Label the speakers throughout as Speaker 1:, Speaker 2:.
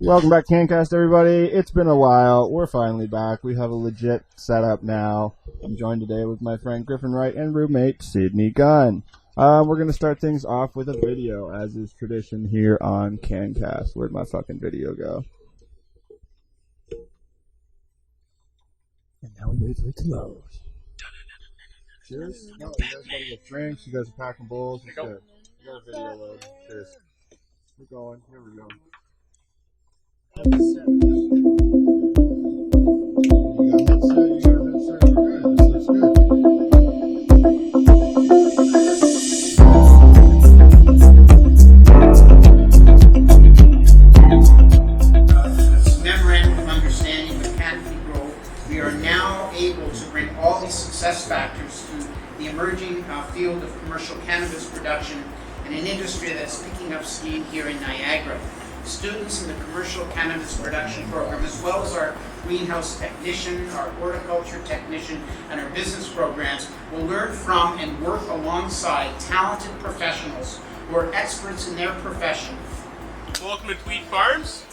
Speaker 1: Welcome back to CANCAST, everybody. It's been a while. We're finally back. We have a legit setup now. I'm joined today with my friend Griffin Wright and roommate Sydney Gunn. We're going to start things off with a video, as is tradition here on CANCAST. Where'd my fucking video go? And now we wait for it to load. Cheers. No, you guys gotta get drinks. You guys are packing bowls. It's good. We got a video load. Cheers. We're going. Here we go. You got headset. This looks good.
Speaker 2: Memorandum of understanding with Canopy Grove, we are now able to bring all these success factors to the emerging field of commercial cannabis production and an industry that's picking up steam here in Niagara. Students in the commercial cannabis production program, as well as our greenhouse technician, our horticulture technician, and our business programs, will learn from and work alongside talented professionals who are experts in their profession.
Speaker 3: Welcome to Tweed Farms.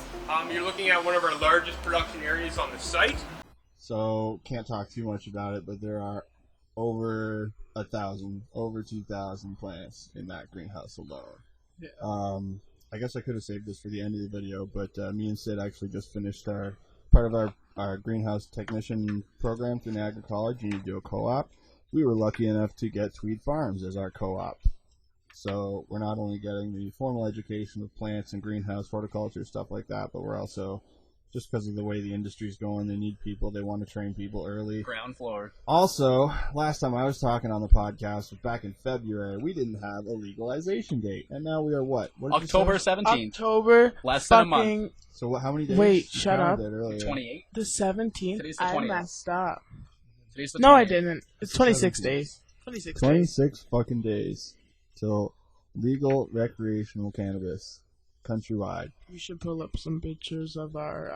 Speaker 3: You're looking at one of our largest production areas on the site.
Speaker 1: So, can't talk too much about it, but there are over 2,000 plants in that greenhouse alone. Yeah. I guess I could have saved this for the end of the video, but me and Sid actually just finished part of our greenhouse technician program through Niagara College. You need to do a co-op. We were lucky enough to get Tweed Farms as our co-op. So we're not only getting the formal education of plants and greenhouse horticulture, stuff like that, but we're also, just because of the way the industry's going, they need people. They want to train people early.
Speaker 4: Ground floor.
Speaker 1: Also, last time I was talking on the podcast was back in February. We didn't have a legalization date, and now we are what?
Speaker 4: October 17th.
Speaker 5: October.
Speaker 4: Less than a month.
Speaker 1: So how many days?
Speaker 5: Wait, shut up.
Speaker 4: 28.
Speaker 5: The 17th.
Speaker 4: Today's the
Speaker 5: I
Speaker 4: 20th.
Speaker 5: messed up.
Speaker 4: Today's the 20th.
Speaker 5: No, I didn't. It's 26 days. 26 days.
Speaker 1: 26 fucking days till legal recreational cannabis countrywide.
Speaker 5: We should pull up some pictures of our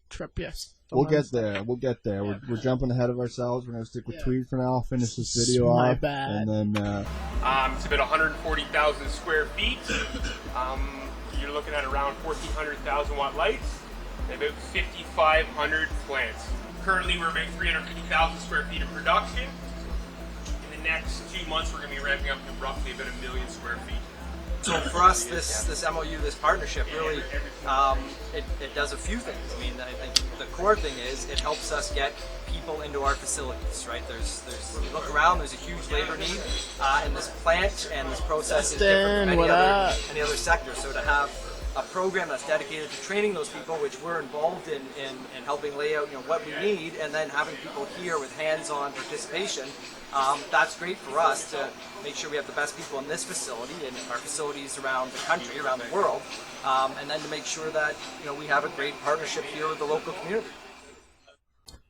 Speaker 5: trip. Yes.
Speaker 1: We'll get there. We'll get there.
Speaker 5: Yeah.
Speaker 1: We're jumping ahead of ourselves. We're going to stick with
Speaker 5: Yeah.
Speaker 1: Tweed for now. I'll finish this video
Speaker 5: My
Speaker 1: off.
Speaker 5: bad.
Speaker 1: And then,
Speaker 3: It's about 140,000 square feet. You're looking at around 1,400,000 watt lights and about 5,500 plants. Currently, we're about 350,000 square feet of production. In the next 2 months, we're going to be ramping up to roughly about 1 million square feet.
Speaker 6: So for us, this MOU, this partnership, really, it does a few things. I mean, I think the core thing is it helps us get people into our facilities, right? There's you look around, there's a huge labor need in this plant, and this process is different from any other sector. So to have a program that's dedicated to training those people, which we're involved in helping lay out, what we need, and then having people here with hands-on participation, that's great for us to make sure we have the best people in this facility and our facilities around the country, around the world, and then to make sure that we have a great partnership here with the local community.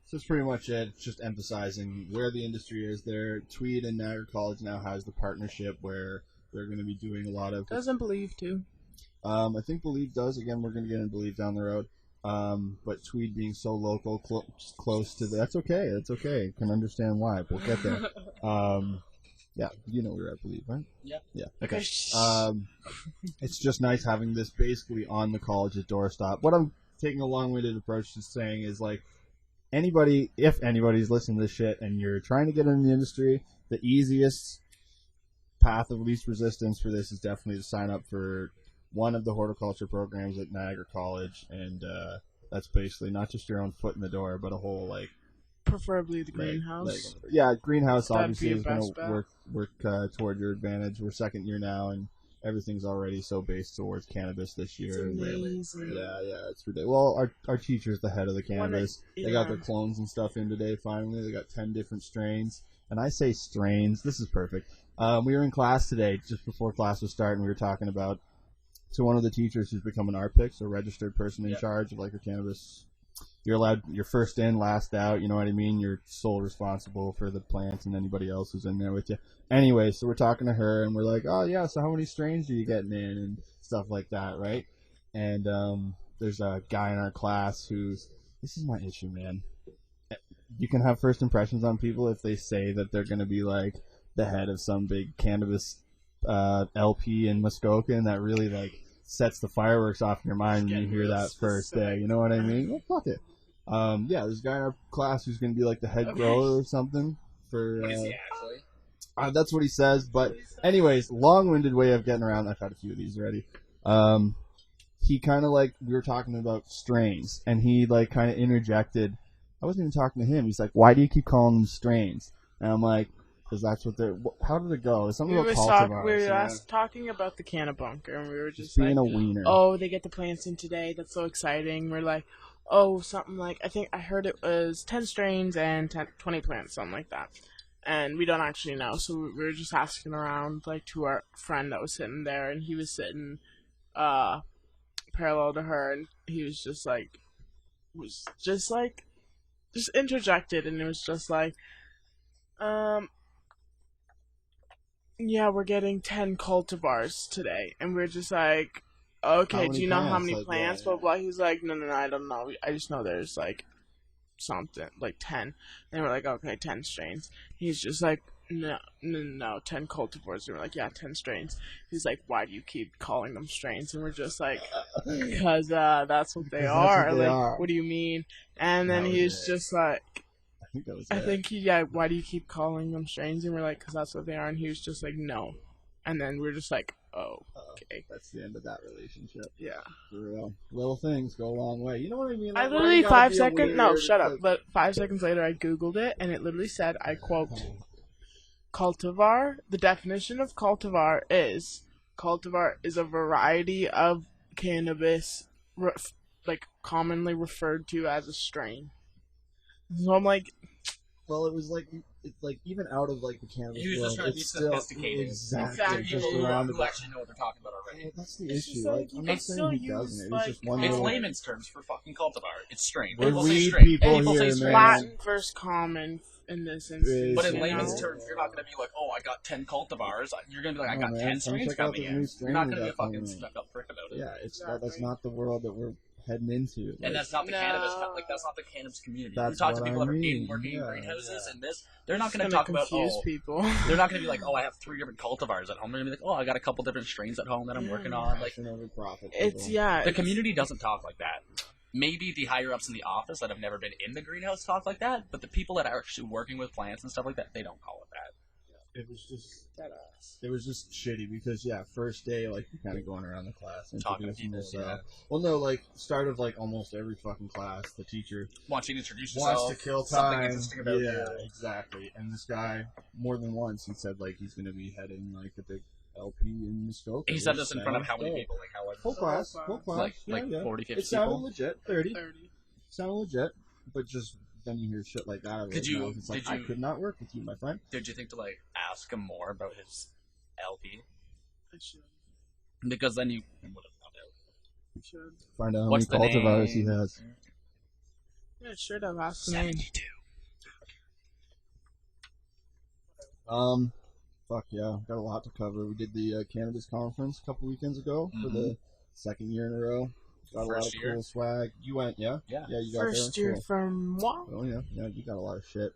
Speaker 1: so that's pretty much it. It's just emphasizing where the industry is there. Tweed and Niagara College now has the partnership where they're going to be doing a lot of...
Speaker 5: Doesn't Beleave too.
Speaker 1: I think Beleave does. Again, we're going to get into Beleave down the road. But Tweed being so local, close to that's okay. That's okay. Can understand why. We'll get there. Yeah, you know we're at Beleave, right?
Speaker 4: Yeah.
Speaker 1: Yeah. Okay. It's just nice having this basically on the college's doorstep. What I'm taking a long-winded approach to saying is, like, if anybody's listening to this shit and you're trying to get in the industry, the easiest path of least resistance for this is definitely to sign up for one of the horticulture programs at Niagara College, and that's basically not just your own foot in the door, but a whole, like...
Speaker 5: Preferably the greenhouse.
Speaker 1: Yeah, greenhouse
Speaker 5: That'd
Speaker 1: obviously
Speaker 5: be
Speaker 1: is going
Speaker 5: best
Speaker 1: to work toward your advantage. We're second year now, and everything's already so based towards cannabis this year.
Speaker 5: It's amazing.
Speaker 1: Yeah, it's ridiculous. Well, our teacher's the head of the cannabis. They got their clones and stuff in today, finally. They got 10 different strains. And I say strains. This is perfect. We were in class today, just before class was starting. We were talking about one of the teachers who's become an RPIC, so registered person in charge of, like, a cannabis. You're allowed, you're first in, last out, you know what I mean? You're sole responsible for the plants and anybody else who's in there with you. Anyway, so we're talking to her, and we're like, oh, yeah, so how many strains are you getting in and stuff like that, right? And there's a guy in our class who's, this is my issue, man. You can have first impressions on people if they say that they're going to be, like, the head of some big cannabis LP in Muskoka, and that really, like, sets the fireworks off in your mind when you hear that first day. You know what I mean? Well, fuck it. Yeah, there's a guy in our class who's going to be like the head grower or something.
Speaker 4: What is he actually?
Speaker 1: That's what he says. But anyways, long-winded way of getting around. I've had a few of these already. He kind of like, we were talking about strains, and he like kind of interjected. I wasn't even talking to him. He's like, why do you keep calling them strains? And I'm like, because that's what they're... How did it go? It's something about cultivars.
Speaker 5: We were talking about the Cannabunker, and we were just
Speaker 1: being
Speaker 5: like,
Speaker 1: a wiener.
Speaker 5: oh, they get the plants in today. That's so exciting. We're like, oh, something like... I think I heard it was 10 strains and 20 plants, something like that. And we don't actually know, so we were just asking around, like, to our friend that was sitting there, and he was sitting parallel to her, and he was just interjected, and it was just like, yeah, we're getting 10 cultivars today, and we're just like, okay, do you know how many plants, blah, blah, He's like, no, I don't know, I just know there's, like, something, like 10, and we're like, okay, 10 strains. He's just like, no, 10 cultivars. And we're like, yeah, 10 strains. He's like, why do you keep calling them strains? And we're just like, because that's what they are. What do you mean? And then he's just like, I think why do you keep calling them strains? And we're like, because that's what they are. And he was just like, no. And then we're just like, oh, okay.
Speaker 1: That's the end of that relationship.
Speaker 5: Yeah.
Speaker 1: For real. Little things go a long way. You know what I mean?
Speaker 5: I literally 5 seconds, no, shut up. But 5 seconds later, I Googled it, and it literally said, I quote, cultivar, the definition of cultivar is a variety of cannabis, commonly referred to as a strain. So I'm like,
Speaker 1: well, it was like, it's like even out of like the cannabis
Speaker 4: He was
Speaker 1: world,
Speaker 4: just trying to be
Speaker 1: it's still
Speaker 4: sophisticated.
Speaker 1: exactly just around
Speaker 4: who actually know what they're talking about already.
Speaker 1: Well, that's the
Speaker 5: It's
Speaker 1: issue.
Speaker 5: just
Speaker 1: Like,
Speaker 5: like,
Speaker 1: I'm not
Speaker 5: it's
Speaker 1: saying
Speaker 5: still
Speaker 1: he doesn't.
Speaker 5: used,
Speaker 1: It's just one
Speaker 4: It's
Speaker 1: little...
Speaker 4: layman's terms for fucking cultivar. It's strain.
Speaker 1: We're
Speaker 4: People say
Speaker 1: weed
Speaker 4: strain.
Speaker 1: people
Speaker 4: People say
Speaker 1: here,
Speaker 4: strain.
Speaker 1: man.
Speaker 5: Latin versus common in this instance.
Speaker 4: But in
Speaker 1: you
Speaker 4: layman's
Speaker 1: know?
Speaker 4: terms, you're not going to be like, oh, I got 10 cultivars. You're going to be like, I got
Speaker 1: No,
Speaker 4: 10
Speaker 1: man,
Speaker 4: strains
Speaker 1: check out
Speaker 4: coming
Speaker 1: the
Speaker 4: in.
Speaker 1: new strain
Speaker 4: You're not
Speaker 1: we
Speaker 4: going to be a
Speaker 1: got coming
Speaker 4: fucking
Speaker 1: in.
Speaker 4: stuck up prick about it.
Speaker 1: Yeah, that's not the world that we're heading into. Like,
Speaker 4: And that's not the
Speaker 5: No.
Speaker 4: cannabis, that's not the cannabis community.
Speaker 1: That's
Speaker 4: You talk to
Speaker 1: what
Speaker 4: people
Speaker 1: I
Speaker 4: that are
Speaker 1: mean,
Speaker 4: working in
Speaker 1: yeah,
Speaker 4: greenhouses and this, they're not going to
Speaker 5: gonna
Speaker 4: talk about,
Speaker 5: confuse people.
Speaker 4: they're not going to be like, oh, I have 3 different cultivars at home. They're going to be like, oh, I got a couple different strains at home that I'm working on. Like,
Speaker 1: passion over profit.
Speaker 5: It's
Speaker 1: people.
Speaker 4: the community doesn't talk like that. Maybe the higher-ups in the office that have never been in the greenhouse talk like that, but the people that are actually working with plants and stuff like that, they don't call it that.
Speaker 1: It was just shitty because first day like you're kind of going around the class
Speaker 4: Talking to
Speaker 1: introducing
Speaker 4: people,
Speaker 1: yourself. Well, no, like start of like almost every fucking class, the teacher
Speaker 4: Want you to introduce yourself.
Speaker 1: wants to kill
Speaker 4: Something
Speaker 1: time.
Speaker 4: interesting about
Speaker 1: Yeah,
Speaker 4: you.
Speaker 1: exactly. And this guy, more than once, he said like he's going to be heading like a big LP in Muskoka.
Speaker 4: He said this in front of how many people? Like how
Speaker 1: Full class,
Speaker 4: Like 40, 50
Speaker 1: It sounded
Speaker 4: people?
Speaker 1: legit, 30. Sounded legit, but just then you hear shit like that. Out of his mouth. It's like, I could not work with you, my friend.
Speaker 4: Did you think to like ask him more about his LP?
Speaker 5: I should.
Speaker 4: Because then you would have found out.
Speaker 5: I should.
Speaker 1: Find out how
Speaker 4: What's
Speaker 1: many
Speaker 4: the
Speaker 1: cultivars he
Speaker 4: name?
Speaker 1: has.
Speaker 5: Yeah, I should have asked the name.
Speaker 4: 72.
Speaker 1: Fuck yeah, got a lot to cover. We did the cannabis conference a couple weekends ago for the second year in a row. Got a lot of
Speaker 4: First year?
Speaker 1: cool swag. You went, yeah?
Speaker 4: Yeah.
Speaker 1: Yeah, you got
Speaker 5: First
Speaker 1: there.
Speaker 5: year
Speaker 1: Cool.
Speaker 5: from what?
Speaker 1: Oh yeah, you got a lot of shit.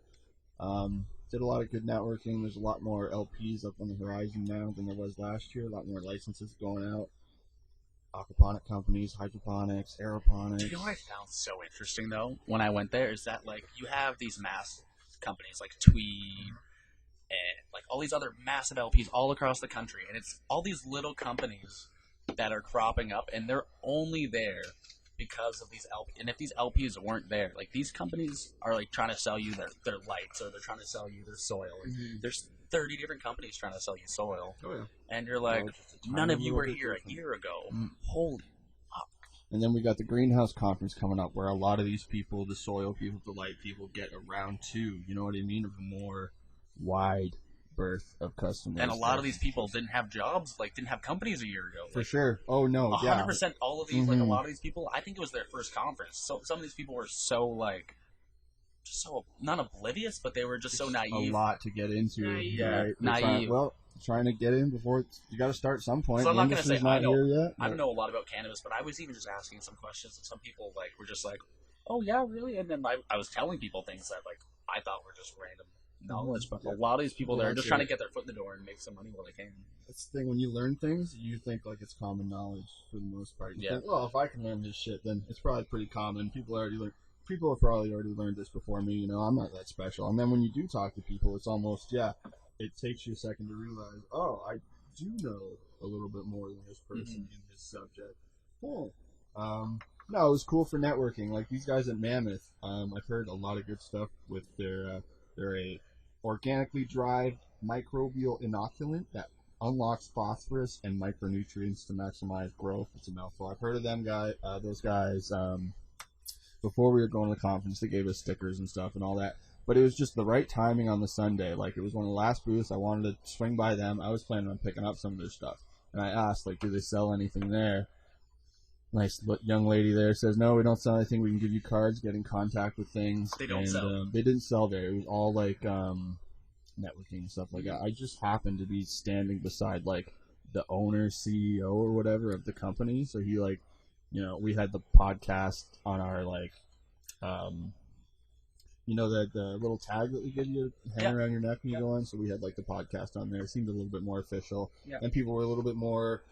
Speaker 1: Did a lot of good networking. There's a lot more LPs up on the horizon now than there was last year. A lot more licenses going out. Aquaponic companies, hydroponics, aeroponics.
Speaker 4: Do you know what I found so interesting though when I went there is that like you have these mass companies like Tweed and like all these other massive LPs all across the country, and it's all these little companies that are cropping up, and they're only there because of these LPs. And if these LPs weren't there, like these companies are like trying to sell you their lights, or they're trying to sell you their soil. There's 30 different companies trying to sell you soil,
Speaker 1: Oh yeah.
Speaker 4: and you're like, none of you were here a year ago. Holy fuck!
Speaker 1: And then we got the greenhouse conference coming up, where a lot of these people, the soil people, the light people, get around too. You know what I mean? Of a more wide berth of customers.
Speaker 4: And a lot of these people didn't have jobs, like didn't have companies a year ago.
Speaker 1: For
Speaker 4: Like,
Speaker 1: sure. Oh no, yeah.
Speaker 4: 100%. All of these, like a lot of these people, I think it was their first conference. So some of these people were so like, just so not oblivious, but they were just so naive.
Speaker 1: A lot to get into.
Speaker 5: Naive.
Speaker 1: Right?
Speaker 4: Naive.
Speaker 1: Trying to get in before you got to start some point.
Speaker 4: So I'm
Speaker 1: The
Speaker 4: not gonna say
Speaker 1: industry's
Speaker 4: I
Speaker 1: not
Speaker 4: know.
Speaker 1: here yet.
Speaker 4: I don't know a lot about cannabis, but I was even just asking some questions, and some people like were just like, "Oh yeah, really?" And then I was telling people things that like I thought were just random knowledge, but a lot of these people, they're just trying to get their foot in the door and make some money while they can.
Speaker 1: That's the thing, when you learn things, you think like it's common knowledge for the most part. You think, well, if I can learn this shit, then it's probably pretty common. People have probably already learned this before me, I'm not that special. And then when you do talk to people, it's almost, it takes you a second to realize, oh, I do know a little bit more than this person in this subject. Cool. No, it was cool for networking. Like these guys at Mammoth, I've heard a lot of good stuff with they're a organically derived microbial inoculant that unlocks phosphorus and micronutrients to maximize growth. It's a mouthful. I've heard of those guys. Before we were going to the conference, they gave us stickers and stuff and all that. But it was just the right timing on the Sunday. Like, it was one of the last booths. I wanted to swing by them. I was planning on picking up some of their stuff. And I asked, like, do they sell anything there? Nice young lady there says, no, we don't sell anything. We can give you cards, get in contact with things.
Speaker 4: They don't sell.
Speaker 1: They didn't sell there. It was all, like, networking and stuff like that. I just happened to be standing beside, like, the owner, CEO, or whatever of the company. So he, like, we had the podcast on our, like, the little tag that we give you hang around your neck when you go in. So we had, like, the podcast on there. It seemed a little bit more official. Yeah. And people were a little bit more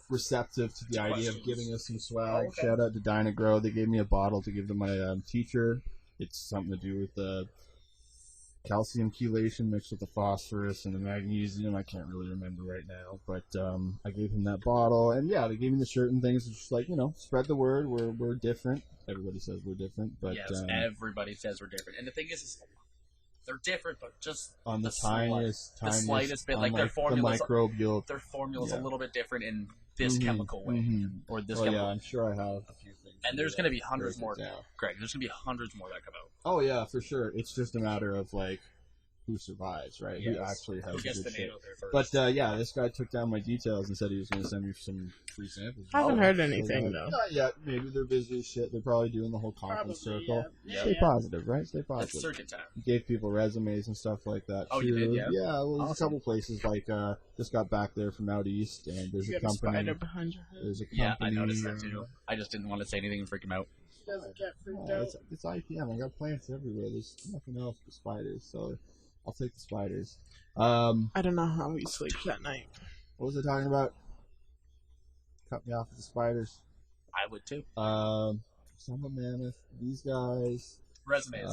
Speaker 1: receptive to the idea of giving us some swag. Oh, okay. Shout out to Dine Grow. They gave me a bottle to give to my teacher. It's something to do with the calcium chelation mixed with the phosphorus and the magnesium. I can't really remember right now, but I gave him that bottle, and they gave me the shirt and things. It's just like, spread the word. We're different. Everybody says we're different, but
Speaker 4: yes, everybody says we're different. And the thing is they're different, but just
Speaker 1: on the
Speaker 4: slightest bit. Like their formula's
Speaker 1: a
Speaker 4: little bit different in this chemical way, or this.
Speaker 1: Yeah, I'm sure I have a few things.
Speaker 4: And there's going to be hundreds more, Greg. There's going to be hundreds more that come out.
Speaker 1: Oh yeah, for sure. It's just a matter of like who survives, right? Yes. Who actually has good shit. But this guy took down my details and said he was going to send me some free samples.
Speaker 5: I haven't heard anything though.
Speaker 1: Not yet. Maybe they're busy as shit. They're probably doing the whole conference circle. Yeah. Stay positive, right? Stay positive.
Speaker 4: It's circuit time.
Speaker 1: Gave people resumes and stuff like that.
Speaker 4: Oh,
Speaker 1: too.
Speaker 4: You did? Yeah.
Speaker 1: Yeah. Well, there's a couple places like just got back there from out east, and there's a company.
Speaker 5: Spider behind your head.
Speaker 1: There's a company.
Speaker 4: Yeah, I noticed that too. I just didn't want to say anything and freak him out.
Speaker 5: Doesn't get freaked out.
Speaker 1: It's IPM. I got plants everywhere. There's nothing else but spiders, so I'll take the spiders.
Speaker 5: I don't know how he sleeps at night.
Speaker 1: What was I talking about? Cut me off with the spiders.
Speaker 4: I would too.
Speaker 1: Samba Mammoth. These guys.
Speaker 4: Resumes.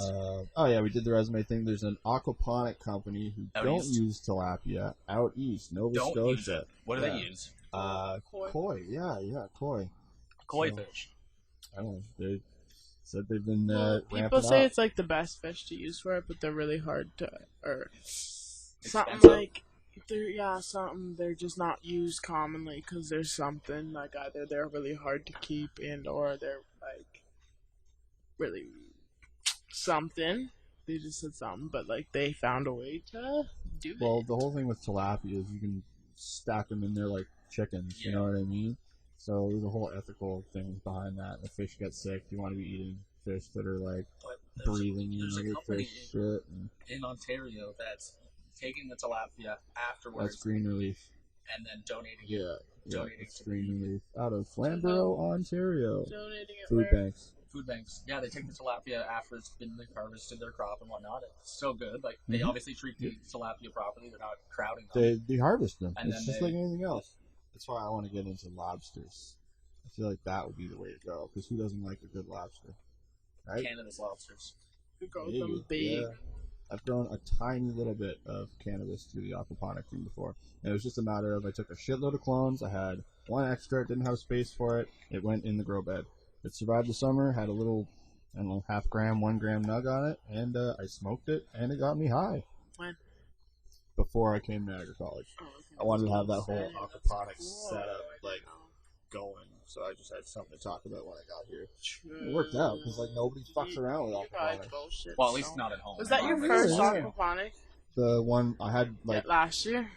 Speaker 1: We did the resume thing. There's an aquaponic company who don't use tilapia out east, Nova Scotia.
Speaker 4: What do they use?
Speaker 1: Koi. Yeah, koi.
Speaker 4: Koi fish.
Speaker 1: I don't know. They said they've been
Speaker 5: people say it's like the best fish to use for it, but they're really hard to, or something like they're just not used commonly because there's something like either they're really hard to keep and or they're like really something. They just said something, but like they found a way to do it.
Speaker 1: Well, the whole thing with tilapia is you can stack them in there like chickens. You know what I mean? So there's a whole ethical thing behind that. The fish get sick. You want to be eating fish that are like breathing in fish shit.
Speaker 4: In Ontario that's taking the tilapia afterwards.
Speaker 1: That's Green Relief.
Speaker 4: And then donating
Speaker 1: it's Green Relief out of Flamborough, Ontario.
Speaker 5: Donating it
Speaker 1: Food banks.
Speaker 4: Food banks. Yeah, they take the tilapia after it's been harvested their crop and whatnot. It's so good. Like they obviously treat the tilapia properly. They're not crowding them.
Speaker 1: They harvest them.
Speaker 4: And
Speaker 1: it's just like anything else. That's why I want to get into lobsters. I feel like that would be the way to go. Because who doesn't like a good lobster? Right?
Speaker 4: Canada's lobsters.
Speaker 5: You go with them big.
Speaker 1: Yeah. I've grown a tiny little bit of cannabis through the aquaponic thing before. And it was just a matter of I took a shitload of clones. I had one extra. It didn't have space for it. It went in the grow bed. It survived the summer. Had a little, I don't know, 0.5 gram, 1 gram nug on it. And I smoked it. And it got me high.
Speaker 5: When?
Speaker 1: Before I came to Niagara College.
Speaker 5: Oh, okay.
Speaker 1: I wanted to have that whole aquaponics setup going, so I just had something to talk about when I got here. It worked out because nobody fucks around with aquaponics.
Speaker 4: Well, at least not at home.
Speaker 5: Was that your first aquaponic?
Speaker 1: The one I had
Speaker 5: last year.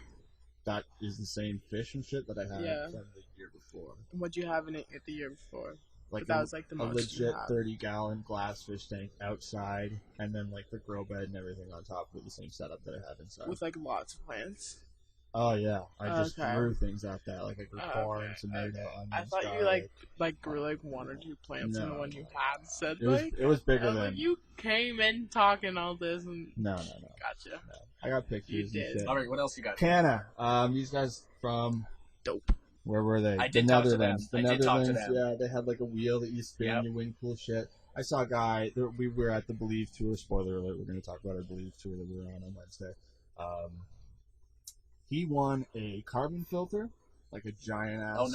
Speaker 1: That is the same fish and shit that I had from the year before.
Speaker 5: What'd you have in it the year before?
Speaker 1: Like
Speaker 5: that was like the most
Speaker 1: legit 30-gallon glass fish tank outside, and then like the grow bed and everything on top with the same setup that I had inside.
Speaker 5: With like lots of plants.
Speaker 1: Oh yeah, I just grew things out that. Like I grew corn, tomato, onions.
Speaker 5: I thought you like grew like 1 or 2 plants, and the one you had said
Speaker 1: it was bigger than.
Speaker 5: You came in talking all this and.
Speaker 1: No.
Speaker 5: Gotcha.
Speaker 1: No. I got pictures and shit.
Speaker 4: All right, what else you got?
Speaker 1: Canna. These guys from.
Speaker 5: Dope.
Speaker 1: Where were they?
Speaker 4: I did
Speaker 1: the
Speaker 4: talk
Speaker 1: Netherlands.
Speaker 4: to them. I did talk to them.
Speaker 1: Yeah, they had like a wheel that you spin, you win cool shit. I saw a guy. We were at the Beleave tour. Spoiler alert: we're going to talk about our Beleave tour that we were on Wednesday. He won a carbon filter, like a giant ass,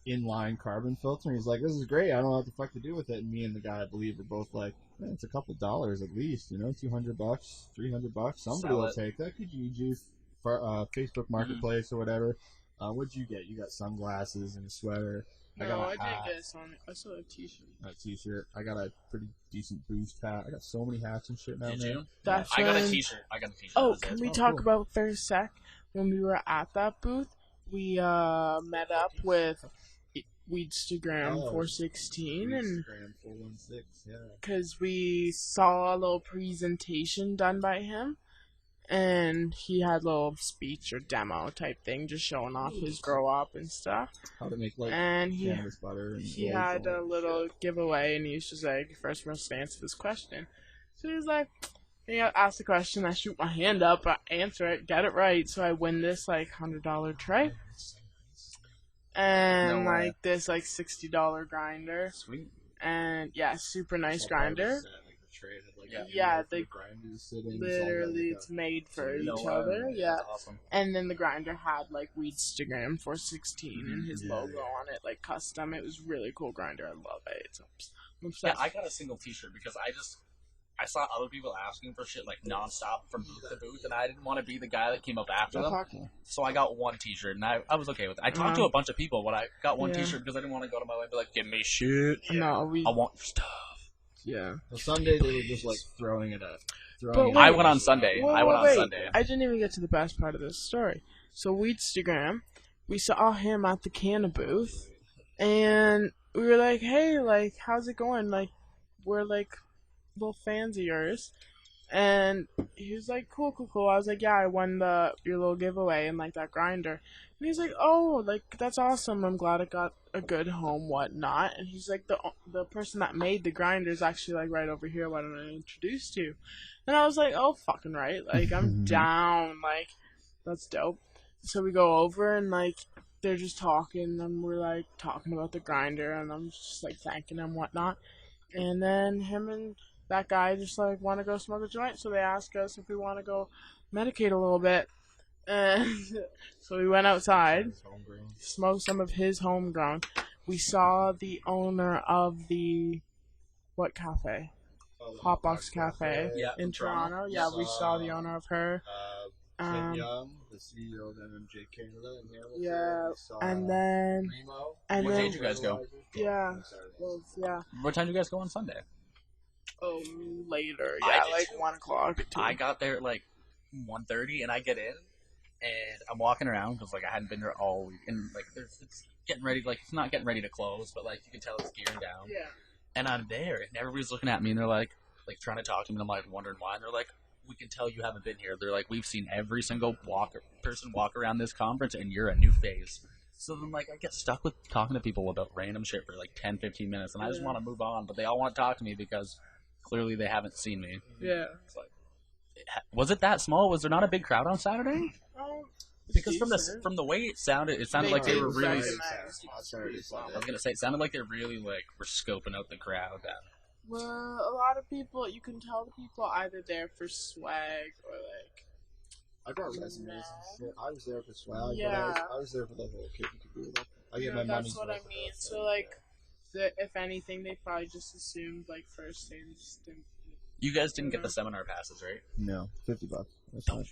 Speaker 1: inline carbon filter. And he's like, "This is great. I don't know what the fuck to do with it." And me and the guy I believe are both like, "Man, it's a couple dollars at least, $200, $300. Somebody will take that. Kijiji, Facebook Marketplace or whatever." What'd you get? You got sunglasses and a sweater.
Speaker 5: I didn't get a song. I saw a t-shirt.
Speaker 1: A t-shirt. I got a pretty decent boost hat. I got so many hats and shit now.
Speaker 4: Did you?
Speaker 5: That's
Speaker 4: I got a t-shirt.
Speaker 5: Oh, can we talk about for a sec? When we were at that booth, we met up with Weedstagram 416 and
Speaker 1: 416, yeah.
Speaker 5: Because we saw a little presentation done by him. And he had a little speech or demo type thing, just showing off his grow up and stuff.
Speaker 1: How to make cannabis butter. And
Speaker 5: he had a little giveaway, and he was just like, first person to answer this question. So he was like, ask the question, I shoot my hand up, I answer it, get it right, so I win this $100 tray. And this $60 grinder.
Speaker 4: Sweet.
Speaker 5: And super nice grinder. The
Speaker 1: grinders sitting.
Speaker 5: Literally, it's made for each other. Yeah,
Speaker 4: awesome.
Speaker 5: And then the grinder had Weedstagram 416 and his logo on it, custom. It was really cool grinder. I love it. I'm obsessed.
Speaker 4: Yeah, I got a single T-shirt because I saw other people asking for shit nonstop from booth to booth, and I didn't want to be the guy that came up after them. So I got one T-shirt, and I was okay with it. I talked to a bunch of people, but I got one T-shirt because I didn't want to go to my way and be like, "Give me shit."
Speaker 5: No,
Speaker 4: I want your stuff.
Speaker 5: Yeah.
Speaker 1: Well, Sunday they were just throwing it up.
Speaker 4: I went on Sunday.
Speaker 5: I didn't even get to the best part of this story. So Weedstagram, we saw him at the Canna booth, and we were like, "Hey, how's it going? We're little fans of yours." And he was like, cool. I was like, "Yeah, I won your little giveaway and that grinder." And he's like, "Oh, that's awesome. I'm glad it got a good home, whatnot." And he's like, the person that made the grinder is actually right over here. Why don't I introduce you? And I was like, "Oh, fucking right. I'm down. That's dope." So we go over and they're just talking, and we're talking about the grinder, and I'm just thanking him, whatnot. And then him and that guy just want to go smoke a joint, so they ask us if we want to go medicate a little bit. And so we went outside, smoked some of his homegrown. We saw the owner of the cafe? Hotbox Cafe in Toronto. Yeah, we saw the owner of her.
Speaker 1: Ken Young, the CEO of MMJ Canada in here.
Speaker 5: Yeah, and then
Speaker 1: Remo.
Speaker 4: What day did you guys go?
Speaker 5: Yeah,
Speaker 4: What time did you guys go on Sunday?
Speaker 5: Oh, later. Yeah, 1 o'clock.
Speaker 4: I got there at 1:30, and I get in, and I'm walking around because I hadn't been there all week, and it's getting ready. It's not getting ready to close, but you can tell it's gearing down.
Speaker 5: Yeah.
Speaker 4: And I'm there, and everybody's looking at me, and they're trying to talk to me, and I'm wondering why. And they're like, "We can tell you haven't been here." They're like, "We've seen every single person walk around this conference, and you're a new face." So then, I get stuck with talking to people about random shit for 10, 15 minutes, and I just want to move on, but they all want to talk to me because clearly they haven't seen me.
Speaker 5: Yeah.
Speaker 4: It's was it that small? Was there not a big crowd on Saturday? Because from the way it sounded like they were really. I was gonna say it sounded like they really were scoping out the crowd.
Speaker 5: Well, a lot of people, you can tell the people either there for swag or
Speaker 1: I brought resumes and shit. I was there for swag. Yeah. But I was there for the whole kit and caboodle. I get my money.
Speaker 5: That's what I mean. So if anything, they probably just assumed first instinct.
Speaker 4: You guys didn't get the seminar passes, right?
Speaker 1: No, $50. That's
Speaker 4: not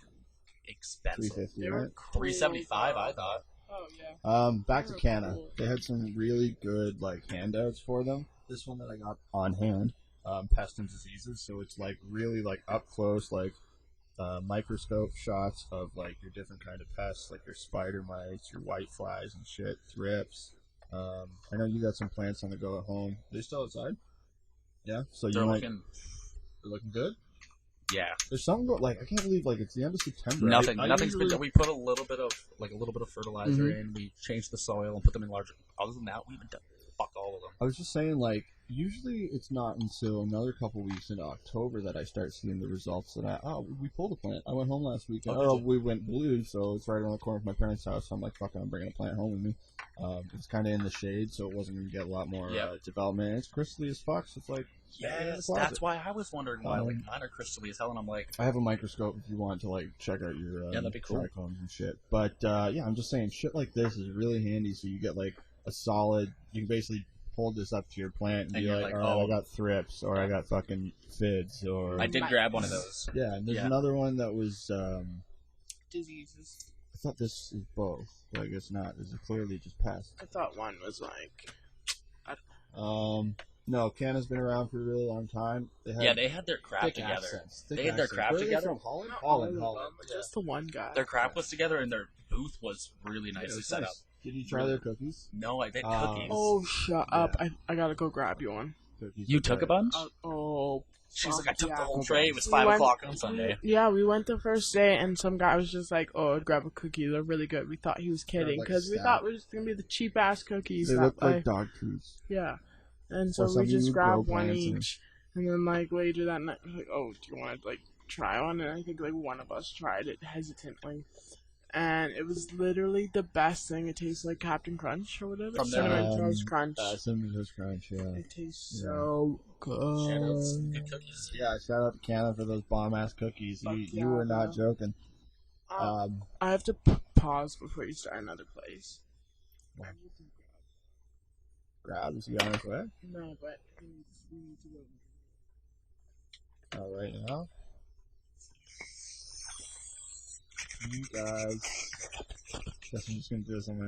Speaker 4: expensive.
Speaker 1: $350, right?
Speaker 4: $375, I thought.
Speaker 5: Oh yeah.
Speaker 1: Back to Canna. Cool. They had some really good handouts for them. This one that I got on hand, pest and diseases. So it's really up close, microscope shots of your different kind of pests, your spider mites, your white flies and shit, thrips. I know you got some plants on the go at home. Are they still outside? Yeah. So they're looking good.
Speaker 4: Yeah.
Speaker 1: There's something like I can't believe like it's the end of September.
Speaker 4: Nothing's been. We put a little bit of fertilizer in. We changed the soil and put them in larger. Other than that, we haven't done fuck all of them.
Speaker 1: I was just saying, like, usually it's not until another couple weeks into October that I start seeing the results. That we pulled a plant. I went home last weekend. We went blue, so it's right around the corner of my parents' house. So I'm like, fuck it, I'm bringing a plant home with me. It's kind of in the shade, so it wasn't going to get a lot more development. And it's crystally as fuck. So it's like,
Speaker 4: yes, that's why I was wondering why like mine are crystally as hell, and I'm like,
Speaker 1: I have a microscope if you want to like check out your
Speaker 4: that'd be cool.
Speaker 1: trichomes and shit. But I'm just saying, shit like this is really handy. So you get like a solid. You can basically hold this up to your plant and be like, all right, I got thrips, or I got fucking fids, or
Speaker 4: I did grab one of those.
Speaker 1: Yeah, and there's another one that was
Speaker 5: diseases.
Speaker 1: I thought this is both, but I guess not. This is clearly just pest.
Speaker 5: I thought one was like.
Speaker 1: No, Canada's been around for a really long time.
Speaker 4: They had their crap together. They had their crap together.
Speaker 1: From Holland.
Speaker 5: Just the one guy.
Speaker 4: Their crap was together, and their booth was really nicely set up.
Speaker 1: Did you try their cookies?
Speaker 4: No, I did cookies.
Speaker 5: Oh, shut up! I gotta go grab you one.
Speaker 4: You took a bunch? She's like, I took the whole tray. It was 5 o'clock on Sunday.
Speaker 5: Yeah, we went the first day, and some guy was just like, "Oh, grab a cookie. They're really good." We thought he was kidding because we thought it was gonna be the cheap ass cookies.
Speaker 1: They look like dog treats.
Speaker 5: Yeah, and so we just grabbed one each, and then like later that night, like, "Oh, do you want to like try one?" And I think like one of us tried it hesitantly. And it was literally the best thing. It tastes like Captain Crunch or whatever. Cinnamon Toast Crunch.
Speaker 1: Cinnamon Toast Crunch, yeah.
Speaker 5: It tastes so good.
Speaker 4: Shout out to good cookies.
Speaker 1: Yeah, shout out to Canada for those bomb-ass cookies. You were not joking.
Speaker 5: I have to pause before you start another place.
Speaker 1: Grab, is he on his way?
Speaker 5: No, but we need to go.
Speaker 1: All right, now. You guys. Guess I'm just gonna do this on my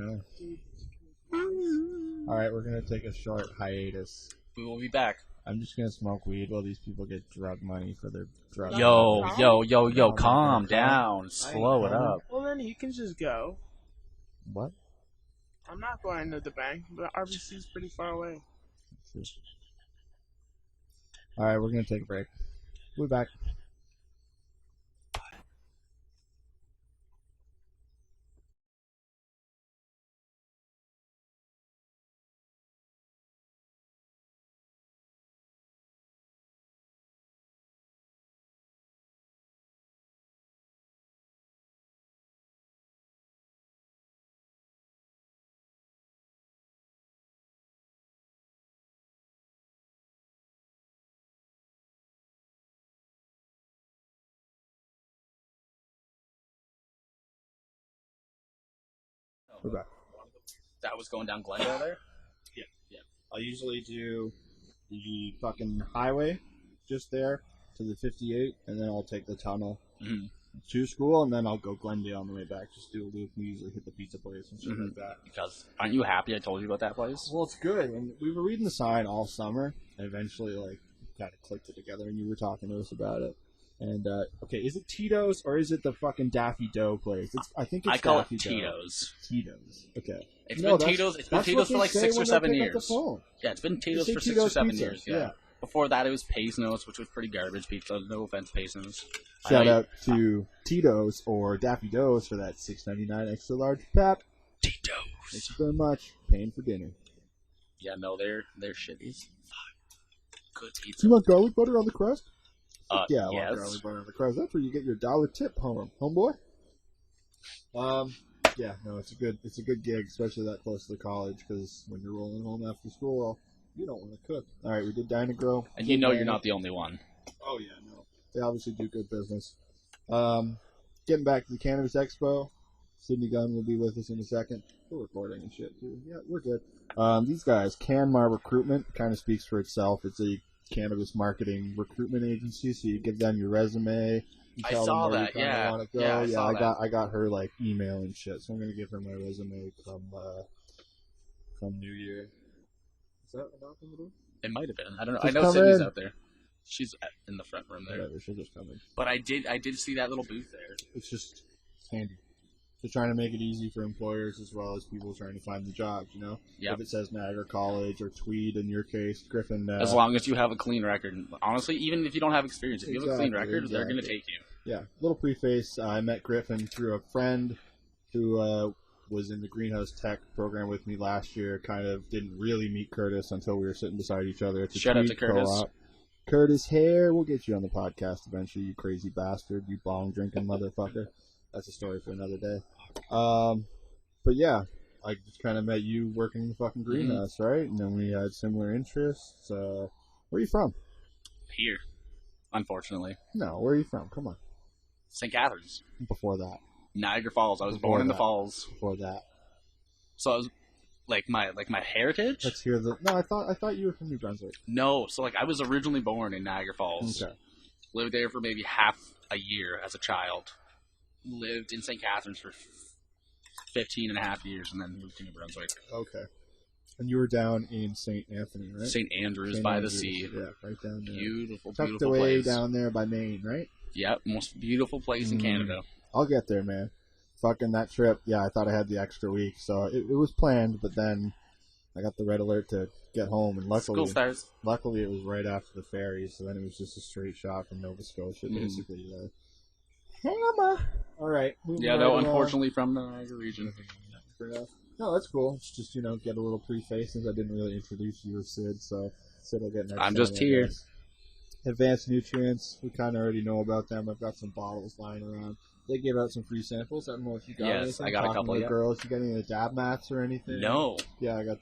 Speaker 1: own. Alright, we're gonna take a short hiatus.
Speaker 4: We will be back.
Speaker 1: I'm just gonna smoke weed while these people get drug money for their drugs.
Speaker 4: Yo, calm down. Slow it up.
Speaker 5: Well, then you can just go.
Speaker 1: What?
Speaker 5: I'm not going to the bank, but RBC is pretty far away.
Speaker 1: Alright, we're gonna take a break. We'll be back. We're back.
Speaker 4: That was going down Glendale there?
Speaker 1: Yeah. I'll usually do the fucking highway just there to the 58, and then I'll take the tunnel to school, and then I'll go Glendale on the way back. Just do a loop. We usually hit the pizza place and shit like that.
Speaker 4: Because aren't you happy I told you about that place?
Speaker 1: Well, it's good. And we were reading the sign all summer, and eventually, like, kind of clicked it together, and you were talking to us about it. And, okay, is it Tito's or is it the fucking Daffy Dough place? I think it's
Speaker 4: call
Speaker 1: Daffy
Speaker 4: it Tito's.
Speaker 1: Tito's. Okay.
Speaker 4: It's been Tito's for like 6 or 7 years. Yeah, it's been Tito's for 6 or 7 years. Yeah. Before that, it was Paisnos, which was pretty garbage pizza. No offense, Paisnos.
Speaker 1: Shout out to Tito's or Daffy Dough's for that $6.99 extra large pap.
Speaker 4: Tito's.
Speaker 1: Thank you very much. Paying for dinner.
Speaker 4: Yeah, no, their shit is good pizza.
Speaker 1: Do you want garlic butter on the crust?
Speaker 4: Yeah,
Speaker 1: I want garlic butter on the crust. That's where you get your $1 tip, homeboy. Yeah, no, it's a good gig, especially that close to the college, because when you're rolling home after school, you don't want to cook. All right, we did Dine and Grow.
Speaker 4: And you know you're not the only one.
Speaker 1: Oh yeah, no, they obviously do good business. Getting back to the Cannabis Expo, Sydney Gunn will be with us in a second. We're recording and shit too. Yeah, we're good. These guys, CanMar Recruitment, kind of speaks for itself. It's a cannabis marketing recruitment agency, so you give them your resume. You tell them where you kind of want to go. Yeah, I got her like email and shit, so I'm gonna give her my resume come New Year. Is that a knock on the door?
Speaker 4: It might have been. I don't know. I know Sydney's out there. She's in the front room there.
Speaker 1: Whatever, she'll just come in.
Speaker 4: But I did see that little booth there.
Speaker 1: It's handy. So trying to make it easy for employers as well as people trying to find the jobs, you know?
Speaker 4: Yep.
Speaker 1: If it says Niagara College or Tweed in your case, Griffin.
Speaker 4: As long as you have a clean record. Honestly, even if you don't have experience, if you have a clean record, they're going to take you.
Speaker 1: Yeah. Little preface, I met Griffin through a friend who was in the greenhouse tech program with me last year. Kind of didn't really meet Curtis until we were sitting beside each other at the
Speaker 4: Shout out to Curtis.
Speaker 1: Co-op. Curtis Hare, we'll get you on the podcast eventually, you crazy bastard, you bong drinking motherfucker. That's a story for another day. But yeah, I just kind of met you working in the fucking greenhouse, right? And then we had similar interests. Where are you from?
Speaker 4: Here, unfortunately.
Speaker 1: No, where are you from? Come on.
Speaker 4: St. Catharines.
Speaker 1: Before that.
Speaker 4: Niagara Falls. I was born in the Falls.
Speaker 1: Before that.
Speaker 4: So I was like my heritage.
Speaker 1: Let's hear the. No, I thought you were from New Brunswick.
Speaker 4: No, so I was originally born in Niagara Falls.
Speaker 1: Okay.
Speaker 4: Lived there for maybe half a year as a child. Lived in St. Catharines for 15 and a half years and then moved to New Brunswick.
Speaker 1: Okay. And you were down in St. Anthony, right?
Speaker 4: St. Andrews
Speaker 1: St.
Speaker 4: by
Speaker 1: Andrews.
Speaker 4: the sea.
Speaker 1: Yeah, right down there.
Speaker 4: Beautiful,
Speaker 1: Tucked
Speaker 4: beautiful
Speaker 1: away
Speaker 4: place.
Speaker 1: down there by Maine, right?
Speaker 4: Yep, most beautiful place in Canada.
Speaker 1: I'll get there, man. Fucking that trip, yeah, I thought I had the extra week, so it was planned, but then I got the red alert to get home, and
Speaker 4: School starts.
Speaker 1: luckily it was right after the ferry, so then it was just a straight shot from Nova Scotia, basically. Hammer! Alright.
Speaker 4: Yeah, though, unfortunately from the Niagara region.
Speaker 1: No, that's cool. It's just, get a little preface since I didn't really introduce you or Sid, so Sid will get next
Speaker 4: I'm
Speaker 1: time,
Speaker 4: just here.
Speaker 1: guess. Advanced Nutrients, we kind of already know about them. I've got some bottles lying around. They gave out some free samples. I don't know if you got anything.
Speaker 4: Yes, I got a couple,
Speaker 1: of girls. You got any of the dab mats or anything?
Speaker 4: No.
Speaker 1: Yeah, I got